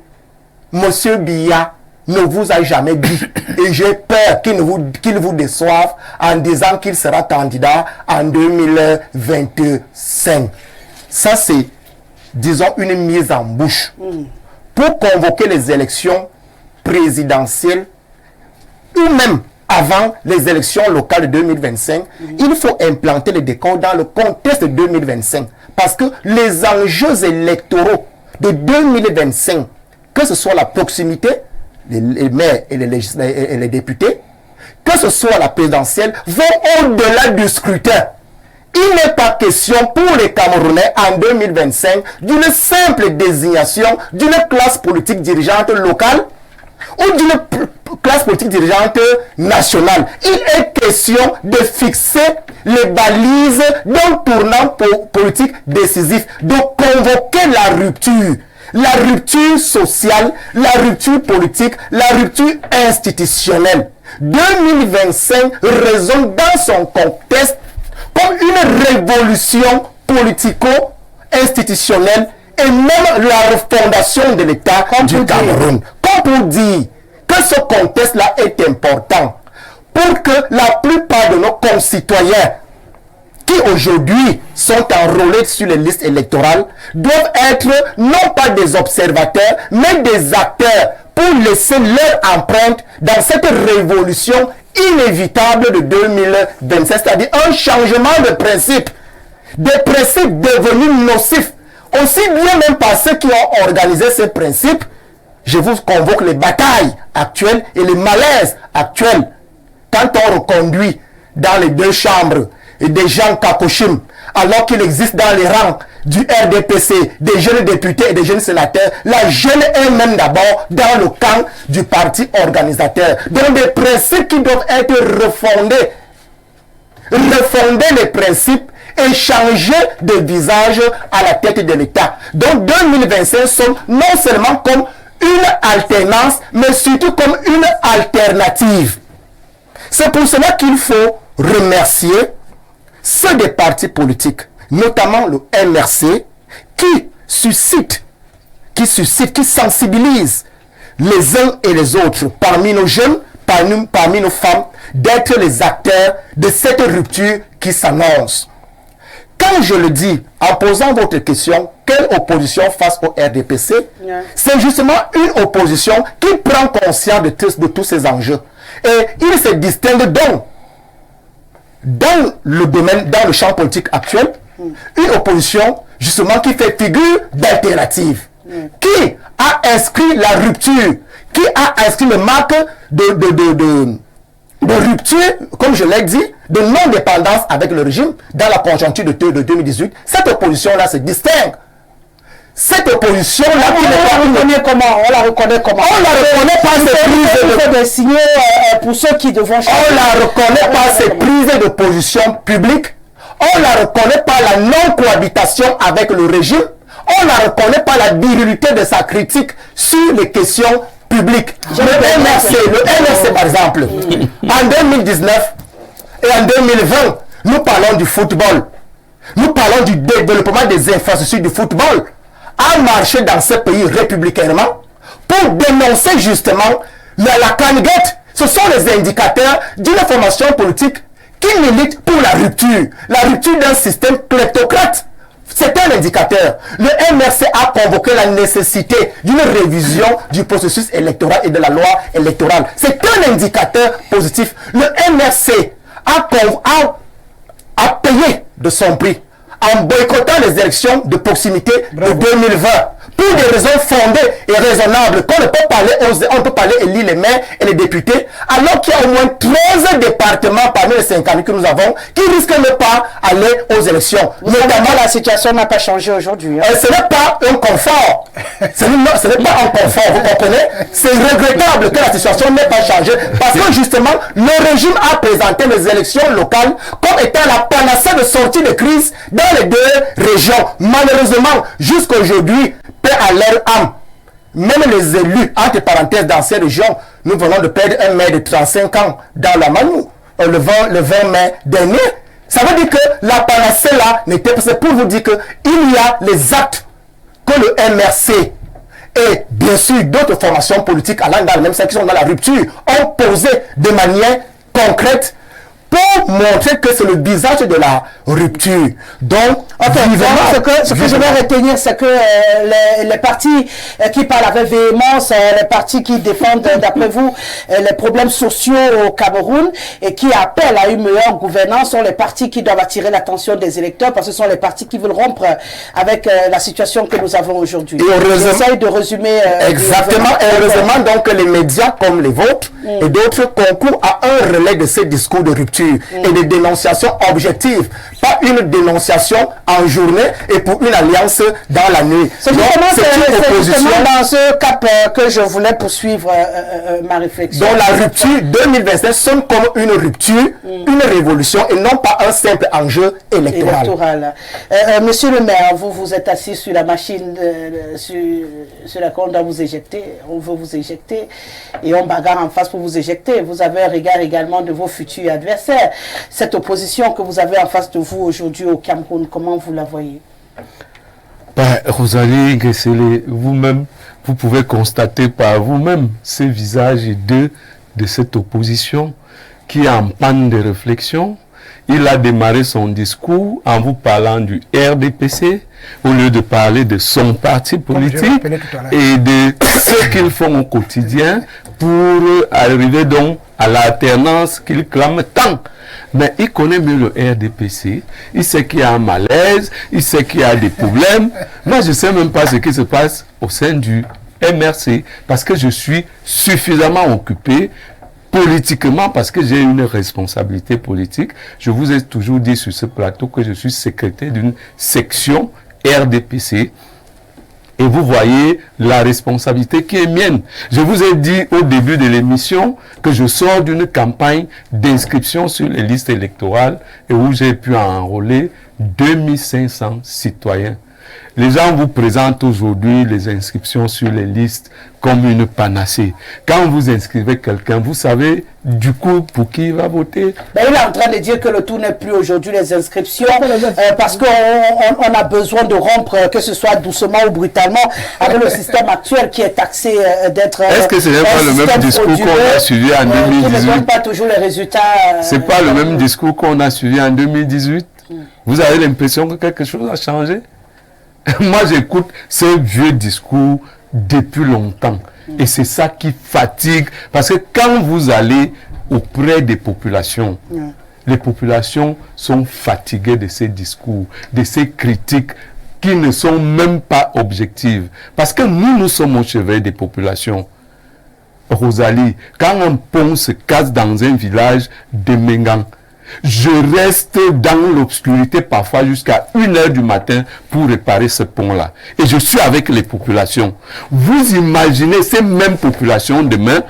Monsieur Biya, ne vous a jamais dit, et j'ai peur qu'il vous déçoive en disant qu'il sera candidat en 2025. Ça, c'est, disons, une mise en bouche. Pour convoquer les élections présidentielles, ou même avant les élections locales de 2025, il faut implanter les décomptes dans le contexte de 2025. Parce que les enjeux électoraux de 2025, que ce soit la proximité, les maires et les députés, que ce soit la présidentielle, vont au-delà du scrutin. Il n'est pas question pour les Camerounais en 2025 d'une simple désignation d'une classe politique dirigeante locale ou d'une classe politique dirigeante nationale. Il est question de fixer les balises d'un tournant politique décisif, de convoquer la rupture sociale, la rupture politique, la rupture institutionnelle. 2025 résonne dans son contexte comme une révolution politico-institutionnelle et même la refondation de l'État du Cameroun. Comme pour dire que ce contexte-là est important pour que la plupart de nos concitoyens qui aujourd'hui sont enrôlés sur les listes électorales doivent être non pas des observateurs, mais des acteurs pour laisser leur empreinte dans cette révolution inévitable de 2027, c'est-à-dire un changement de principe, des principes devenus nocifs, aussi bien même par ceux qui ont organisé ces principes. Je vous convoque les batailles actuelles et les malaises actuels. Quand on reconduit dans les deux chambres des gens Kakoshim, alors qu'il existe dans les rangs du RDPC des jeunes députés et des jeunes sénateurs, la jeune est même d'abord dans le camp du parti organisateur. Donc des principes qui doivent être refondés. Refonder les principes et changer de visage à la tête de l'État. Donc 2025 sont non seulement comme une alternance, mais surtout comme une alternative. C'est pour cela qu'il faut remercier ceux des partis politiques, notamment le MRC, qui suscite, qui sensibilise les uns et les autres, parmi nos jeunes, parmi nos femmes, d'être les acteurs de cette rupture qui s'annonce. Quand je le dis, en posant votre question, quelle opposition face au RDPC, c'est justement une opposition qui prend conscience de tous ces enjeux. Et il se distingue donc dans le domaine, dans le champ politique actuel, une opposition justement qui fait figure d'alternative, qui a inscrit la rupture, qui a inscrit le marque de rupture, comme je l'ai dit, de non-dépendance avec le régime dans la conjoncture de 2018. Cette opposition-là se distingue. Cette opposition-là, on la reconnaît comment? On la reconnaît par ses prises de signer pour ceux qui devront changer. On la reconnaît par ses prises de position publiques. On la reconnaît par la non-cohabitation avec le régime. On la reconnaît par la virilité de sa critique sur les questions publiques. Le MRC par exemple, en 2019 et en 2020, nous parlons du football. Nous parlons du développement des infrastructures du football. A marché dans ce pays républicainement pour dénoncer justement la canguette. Ce sont les indicateurs d'une formation politique qui milite pour la rupture d'un système kleptocrate. C'est un indicateur. Le MRC a convoqué la nécessité d'une révision du processus électoral et de la loi électorale. C'est un indicateur positif. Le MRC a payé de son prix en boycottant les élections de proximité de 2020 pour des raisons fondées et raisonnables qu'on ne peut parler, on peut parler élire les maires et les députés, alors qu'il y a au moins 13 départements parmi les 50 que nous avons qui risquent de ne pas aller aux élections. Notamment, la situation n'a pas changé aujourd'hui. Ce n'est pas un confort. Ce n'est pas un confort, vous comprenez? C'est regrettable que la situation n'ait pas changé parce que justement, le régime a présenté les élections locales comme étant la panacée de sortie de crise dans les deux régions. Malheureusement, jusqu'à aujourd'hui, paix à leur âme. Même les élus, entre parenthèses, dans ces régions, nous venons de perdre un maire de 35 ans dans la Manou, le 20 mai dernier. Ça veut dire que la panacée là n'était pas. C'est pour vous dire qu'il y a les actes que le MRC et bien sûr d'autres formations politiques allant dans le même sens qui sont dans la rupture ont posé de manière concrète pour montrer que c'est le visage de la rupture. Donc, ce que je vais retenir, c'est que les partis qui parlent avec véhémence, les partis qui défendent, d'après vous, les problèmes sociaux au Cameroun et qui appellent à une meilleure gouvernance sont les partis qui doivent attirer l'attention des électeurs parce que ce sont les partis qui veulent rompre avec la situation que nous avons aujourd'hui. J'essaie de résumer. Exactement. Et heureusement, donc, les médias comme les vôtres et d'autres concourent à un relais de ces discours de rupture et des dénonciations objectives, pas une dénonciation en journée et pour une alliance dans la nuit. C'est justement dans ce cap que je voulais poursuivre ma réflexion. Donc la rupture 2025 sonne comme une rupture, une révolution et non pas un simple enjeu électoral. Monsieur le maire, vous êtes assis sur la machine sur laquelle on doit vous éjecter, on veut vous éjecter et on bagarre en face pour vous éjecter. Vous avez un regard également de vos futurs adversaires. Cette opposition que vous avez en face de vous aujourd'hui au Cameroun, comment vous la voyez? Rosalie Nguesele, vous-même, vous pouvez constater par vous-même ces visages de cette opposition qui est en panne de réflexion, il a démarré son discours en vous parlant du RDPC, au lieu de parler de son parti politique et de ce qu'ils font au quotidien pour arriver donc à l'alternance qu'il clame tant. Mais il connaît mieux le RDPC, il sait qu'il y a un malaise, il sait qu'il y a des problèmes. Moi, je ne sais même pas ce qui se passe au sein du MRC, parce que je suis suffisamment occupé politiquement, parce que j'ai une responsabilité politique. Je vous ai toujours dit sur ce plateau que je suis secrétaire d'une section RDPC. Et vous voyez la responsabilité qui est mienne. Je vous ai dit au début de l'émission que je sors d'une campagne d'inscription sur les listes électorales et où j'ai pu enrôler 2500 citoyens. Les gens vous présentent aujourd'hui les inscriptions sur les listes comme une panacée. Quand vous inscrivez quelqu'un, vous savez du coup pour qui il va voter. Ben, il est en train de dire que le tout n'est plus aujourd'hui les inscriptions parce qu'on a besoin de rompre, que ce soit doucement ou brutalement, avec le système actuel qui est taxé d'être... Est-ce que ce n'est pas le même discours qu'on a suivi en 2018? Qui ne donne pas toujours les résultats... C'est pas le même discours qu'on a suivi en 2018? Vous avez l'impression que quelque chose a changé? Moi, j'écoute ces vieux discours depuis longtemps. Et c'est ça qui fatigue. Parce que quand vous allez auprès des populations, les populations sont fatiguées de ces discours, de ces critiques qui ne sont même pas objectives. Parce que nous sommes au chevet des populations. Rosalie, quand un pont se casse dans un village de Mengan, je reste dans l'obscurité parfois jusqu'à 1h du matin pour réparer ce pont-là. Et je suis avec les populations. Vous imaginez ces mêmes populations demain,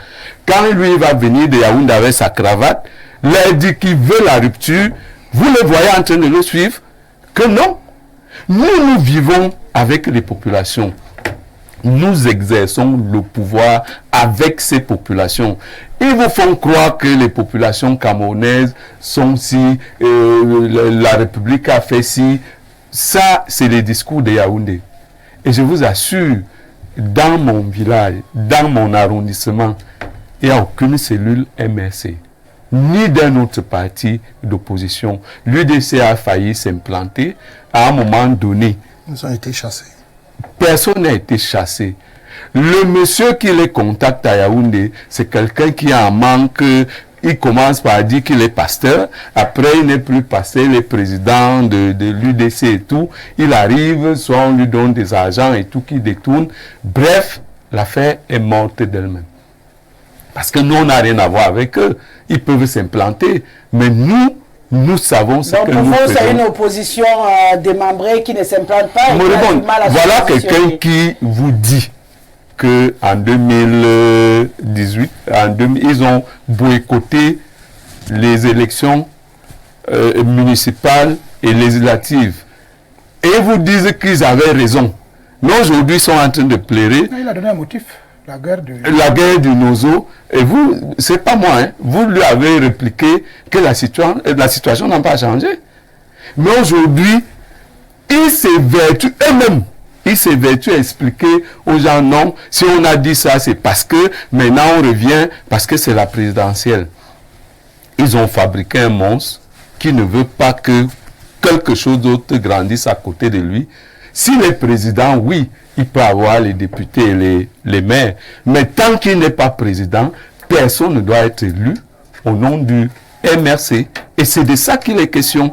quand lui va venir de Yaoundé avec sa cravate, leur dit qu'il veut la rupture, vous le voyez en train de le suivre? Que non. Nous vivons avec les populations. Nous exerçons le pouvoir avec ces populations. Ils vous font croire que les populations camerounaises sont si, la République a fait si. Ça, c'est les discours de Yaoundé. Et je vous assure, dans mon village, dans mon arrondissement, il n'y a aucune cellule MRC, ni d'un autre parti d'opposition. L'UDC a failli s'implanter à un moment donné. Ils ont été chassés. Personne n'a été chassé. Le monsieur qui les contacte à Yaoundé, c'est quelqu'un qui a un manque. Il commence par dire qu'il est pasteur. Après, il n'est plus pasteur, il est président de l'UDC et tout. Il arrive, soit on lui donne des argents et tout qui détourne. Bref, l'affaire est morte d'elle-même. Parce que nous, on n'a rien à voir avec eux. Ils peuvent s'implanter. Mais nous savons ce que nous faisons. C'est une opposition démembrée qui ne s'implante pas. Voilà quelqu'un qui vous dit qu'en 2018, ils ont boycotté les élections municipales et législatives. Et vous disent qu'ils avaient raison. Mais aujourd'hui, ils sont en train de plairer. Il a donné un motif. La guerre du Nozo. Et vous, c'est pas moi, hein, vous lui avez répliqué que la situation n'a pas changé. Mais aujourd'hui, ils s'évertuent eux-mêmes. Ils s'évertuent à expliquer aux gens, non, si on a dit ça, c'est parce que maintenant on revient, parce que c'est la présidentielle. Ils ont fabriqué un monstre qui ne veut pas que quelque chose d'autre grandisse à côté de lui. S'il est président, oui, il peut avoir les députés et les maires. Mais tant qu'il n'est pas président, personne ne doit être élu au nom du MRC. Et c'est de ça qu'il est question.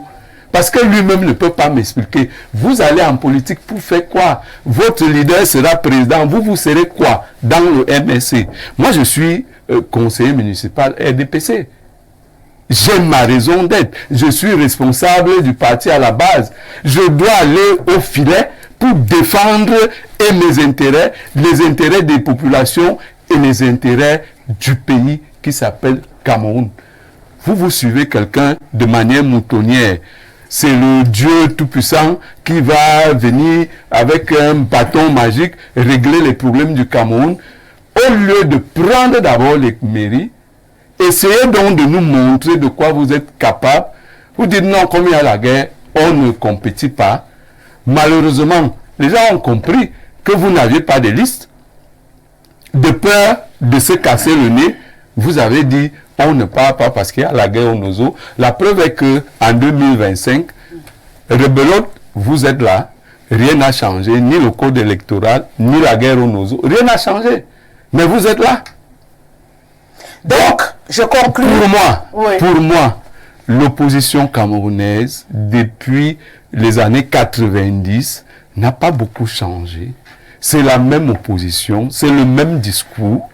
Parce que lui-même ne peut pas m'expliquer. Vous allez en politique pour faire quoi? Votre leader sera président. Vous serez quoi dans le MRC? Moi, je suis conseiller municipal RDPC. J'ai ma raison d'être. Je suis responsable du parti à la base. Je dois aller au filet pour défendre et mes intérêts, les intérêts des populations et les intérêts du pays qui s'appelle Cameroun. Vous suivez quelqu'un de manière moutonnière. C'est le Dieu tout-puissant qui va venir avec un bâton magique régler les problèmes du Cameroun. Au lieu de prendre d'abord les mairies, essayez donc de nous montrer de quoi vous êtes capable. Vous dites non, comme il y a la guerre, on ne compétit pas. Malheureusement, les gens ont compris que vous n'aviez pas de liste. De peur de se casser le nez, vous avez dit on ne part pas parce qu'il y a la guerre au Nozo. La preuve est que en 2025, rebelote, vous êtes là, rien n'a changé, ni le code électoral, ni la guerre au Nozo, rien n'a changé. Mais vous êtes là. Donc, je conclue. Pour moi, l'opposition camerounaise, depuis les années 90, n'a pas beaucoup changé. C'est la même opposition, c'est le même discours.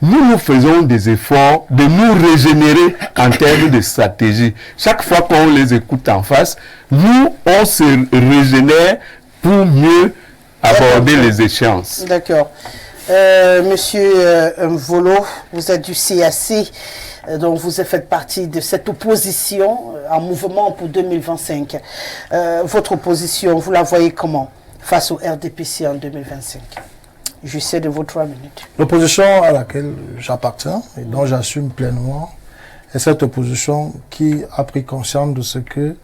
Nous faisons des efforts de nous régénérer en termes de stratégie. Chaque fois qu'on les écoute en face, nous, on se régénère pour mieux aborder les échéances. D'accord. Monsieur Mvolo, vous êtes du CAC, donc vous faites partie de cette opposition en mouvement pour 2025. Votre opposition, vous la voyez comment face au RDPC en 2025? Je sais de vos 3 minutes. L'opposition à laquelle j'appartiens et dont j'assume pleinement est cette opposition qui a pris conscience de ce que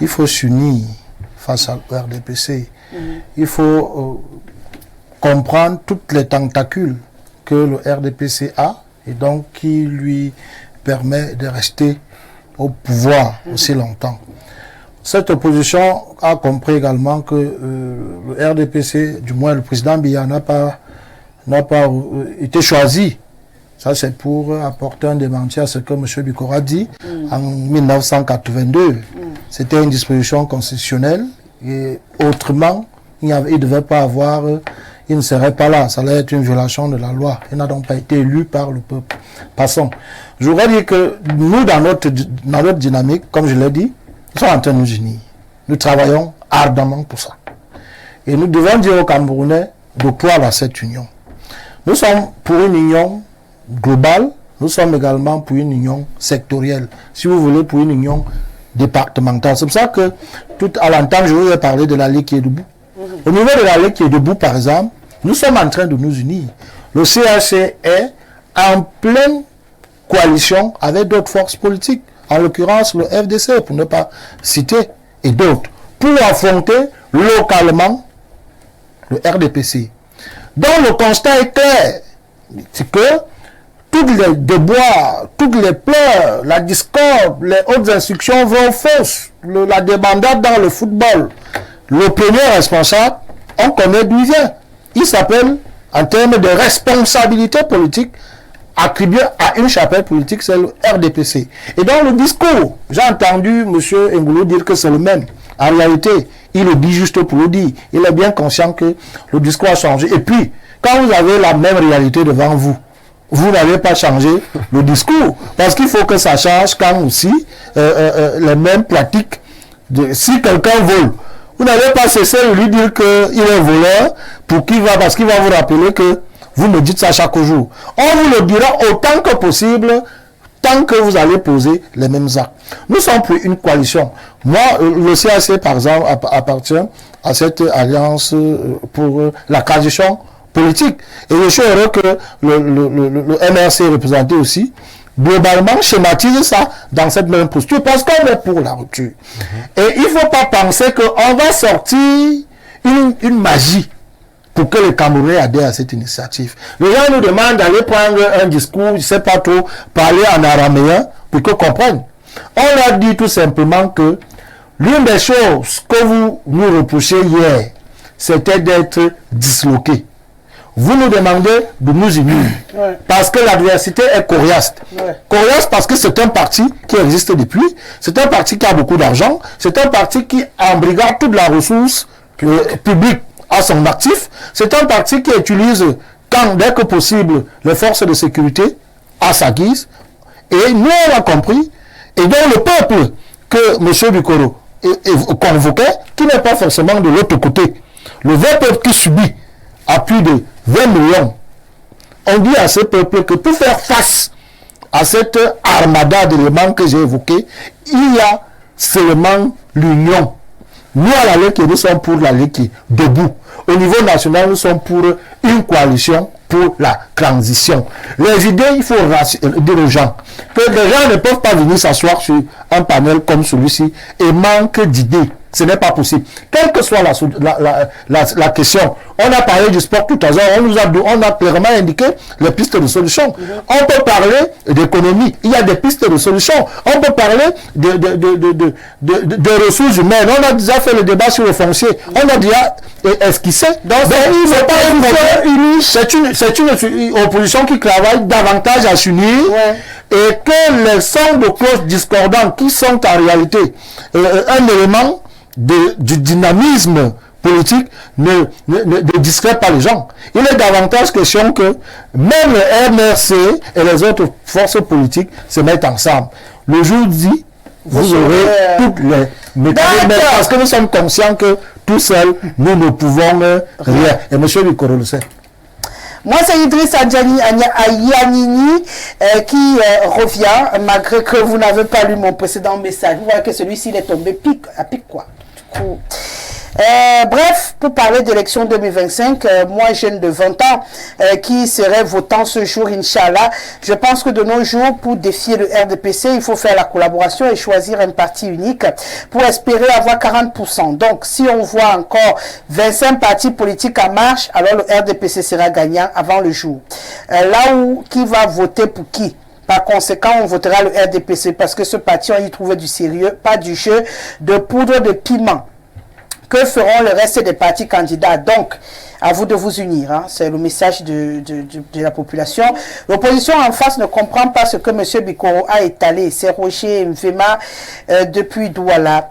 il faut s'unir face au RDPC. Il faut comprendre toutes les tentacules que le RDPC a et donc qui lui permet de rester au pouvoir aussi longtemps. Cette opposition a compris également que le RDPC, du moins le président Biya, n'a pas été choisi. Ça, c'est pour apporter un démenti à ce que M. Bikoro a dit en 1982. C'était une disposition constitutionnelle et autrement, il ne devait pas avoir, il ne serait pas là. Ça allait être une violation de la loi. Il n'a donc pas été élu par le peuple. Passons. Je voudrais dire que nous, dans notre dynamique, comme je l'ai dit, nous sommes en train de nous unir. Nous travaillons ardemment pour ça. Et nous devons dire aux Camerounais de croire à cette union. Nous sommes pour une union globale, nous sommes également pour une union sectorielle. Si vous voulez, pour une union départementale. C'est pour ça que, tout à l'entame, je vous ai parlé de la Ligue qui est debout. Au niveau de la Ligue qui est debout, par exemple, nous sommes en train de nous unir. Le CAC est en pleine coalition avec d'autres forces politiques. En l'occurrence le FDC, pour ne pas citer, et d'autres, pour affronter localement le RDPC. Donc le constat est clair, c'est que tous les déboires, toutes les pleurs, la discorde, les hautes instructions vont fausses, la débandade dans le football. Le premier responsable, on connaît d'où il vient. Il s'appelle, en termes de responsabilité politique, attribué à une chapelle politique, c'est le RDPC. Et dans le discours, j'ai entendu M. Ngoulou dire que c'est le même. En réalité, il le dit juste pour le dire. Il est bien conscient que le discours a changé. Et puis, quand vous avez la même réalité devant vous, vous n'avez pas changé le discours. Parce qu'il faut que ça change quand aussi les mêmes pratiques. Si quelqu'un vole, vous n'avez pas cessé de lui dire qu'il est voleur parce qu'il va vous rappeler que vous me dites ça chaque jour. On vous le dira autant que possible, tant que vous allez poser les mêmes actes. Nous sommes pour une coalition. Moi, le CAC, par exemple, appartient à cette alliance pour la transition politique. Et je suis heureux que le MRC représenté aussi, globalement, schématise ça dans cette même posture, parce qu'on est pour la rupture. Et il ne faut pas penser qu'on va sortir une magie pour que les Camerounais adhèrent à cette initiative. Les gens nous demandent d'aller prendre un discours, je ne sais pas trop, parler en araméen, pour qu'ils comprennent. On leur dit tout simplement que l'une des choses que vous nous reprochez hier, c'était d'être disloqués. Vous nous demandez de nous unir. Parce que l'adversité est coriace. Coriace parce que c'est un parti qui existe depuis, c'est un parti qui a beaucoup d'argent, c'est un parti qui embrigade toute la ressource publique à son actif, c'est un parti qui utilise dès que possible les forces de sécurité à sa guise, et nous on l'a compris, et donc le peuple que M. Bikoro convoquait, qui n'est pas forcément de l'autre côté, le vrai peuple qui subit à plus de 20 millions, on dit à ce peuple que pour faire face à cette armada d'éléments que j'ai évoqués, il y a seulement l'union. Nous, à la Ligue, nous sommes pour la Ligue debout. Au niveau national, nous sommes pour une coalition pour la transition. Les idées, il faut dire aux gens que les gens ne peuvent pas venir s'asseoir sur un panel comme celui-ci et manquent d'idées. Ce n'est pas possible. Quelle que soit la question, on a parlé du sport tout à l'heure, on a clairement indiqué les pistes de solution. On peut parler d'économie, il y a des pistes de solution. On peut parler de ressources humaines. On a déjà fait le débat sur le foncier. On a déjà esquissé. Donc, c'est une opposition qui travaille davantage à s'unir et que les sons de cloche discordants qui sont en réalité un élément du dynamisme politique ne distraient pas les gens. Il est davantage question que même le MRC et les autres forces politiques se mettent ensemble. Le jour dit, vous aurez toutes les mécanismes parce que nous sommes conscients que tout seul, nous ne pouvons rien. Et M. Bikoro le sait. Moi, c'est Idriss Ayanini qui revient, malgré que vous n'avez pas lu mon précédent message. Vous voyez que celui-ci, il est tombé à pic quoi. Du coup, bref, pour parler d'élection 2025, moi, jeune de 20 ans, qui serait votant ce jour, Inch'Allah, je pense que de nos jours, pour défier le RDPC, il faut faire la collaboration et choisir un parti unique pour espérer avoir 40%. Donc, si on voit encore 25 partis politiques en marche, alors le RDPC sera gagnant avant le jour. Là où, qui va voter pour qui? Par conséquent, on votera le RDPC parce que ce parti, on y trouvait du sérieux, pas du jeu de poudre de piment. Que feront le reste des partis candidats? Donc, à vous de vous unir. Hein. C'est le message de la population. L'opposition en face ne comprend pas ce que M. Bikoro a étalé. C'est Roger Mvema depuis Douala.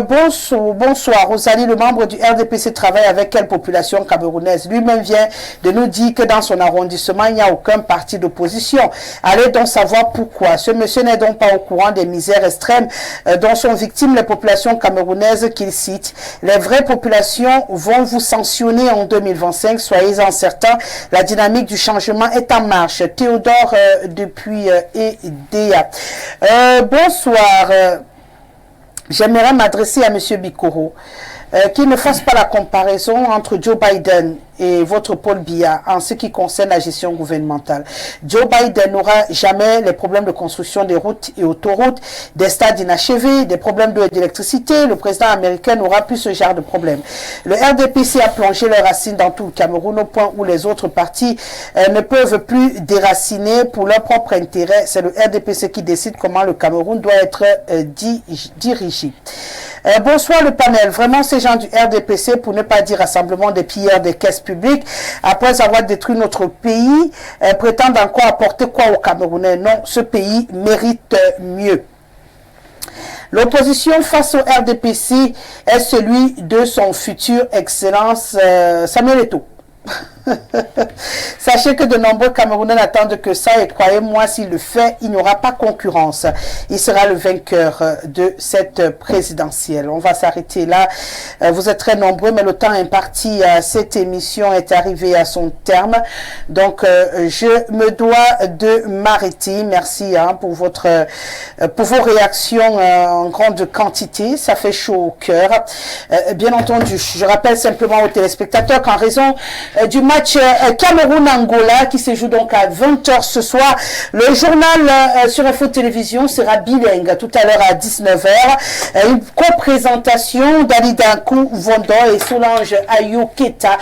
Bonsoir. Rosalie, le membre du RDPC travaille avec quelle population camerounaise? Lui-même vient de nous dire que dans son arrondissement, il n'y a aucun parti d'opposition. Allez donc savoir pourquoi. Ce monsieur n'est donc pas au courant des misères extrêmes dont sont victimes les populations camerounaises qu'il cite. Les vraies populations vont vous sanctionner en 2025, soyez-en certains. La dynamique du changement est en marche. Théodore depuis EDA. Bonsoir. J'aimerais m'adresser à M. Bikoro. Qu'il ne fasse pas la comparaison entre Joe Biden et votre Paul Biya en ce qui concerne la gestion gouvernementale. Joe Biden n'aura jamais les problèmes de construction des routes et autoroutes, des stades inachevés, des problèmes d'électricité. Le président américain n'aura plus ce genre de problème. Le RDPC a plongé leurs racines dans tout le Cameroun au point où les autres partis ne peuvent plus déraciner pour leur propre intérêt. C'est le RDPC qui décide comment le Cameroun doit être dirigé. Bonsoir le panel. Vraiment, ces gens du RDPC, pour ne pas dire rassemblement des pilleurs des caisses publiques, après avoir détruit notre pays, prétendent encore apporter quoi aux Camerounais? Non, ce pays mérite mieux. L'opposition face au RDPC est celui de son futur Excellence Samuel Eto'o. Sachez que de nombreux Camerounais n'attendent que ça et croyez-moi, s'il le fait, il n'y aura pas concurrence. Il sera le vainqueur de cette présidentielle. On va s'arrêter là. Vous êtes très nombreux, mais le temps imparti à cette émission est arrivé à son terme. Donc, je me dois de m'arrêter. Merci pour vos réactions en grande quantité. Ça fait chaud au cœur. Bien entendu, je rappelle simplement aux téléspectateurs qu'en raison du match Cameroun-Angola qui se joue donc à 20h ce soir. Le journal sur Info Télévision sera bilingue tout à l'heure à 19h. Une co-présentation d'Alidankou Vondon et Solange Ayoketa.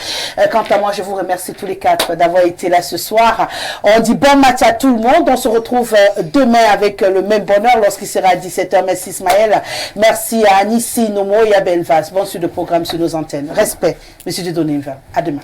Quant à moi, je vous remercie tous les quatre d'avoir été là ce soir. On dit bon match à tout le monde. On se retrouve demain avec le même bonheur lorsqu'il sera à 17h. Merci Ismaël. Merci à Anissi Nomo et à Belvas. Bon suite de programme sur nos antennes. Respect, Monsieur Dieudonné. À demain.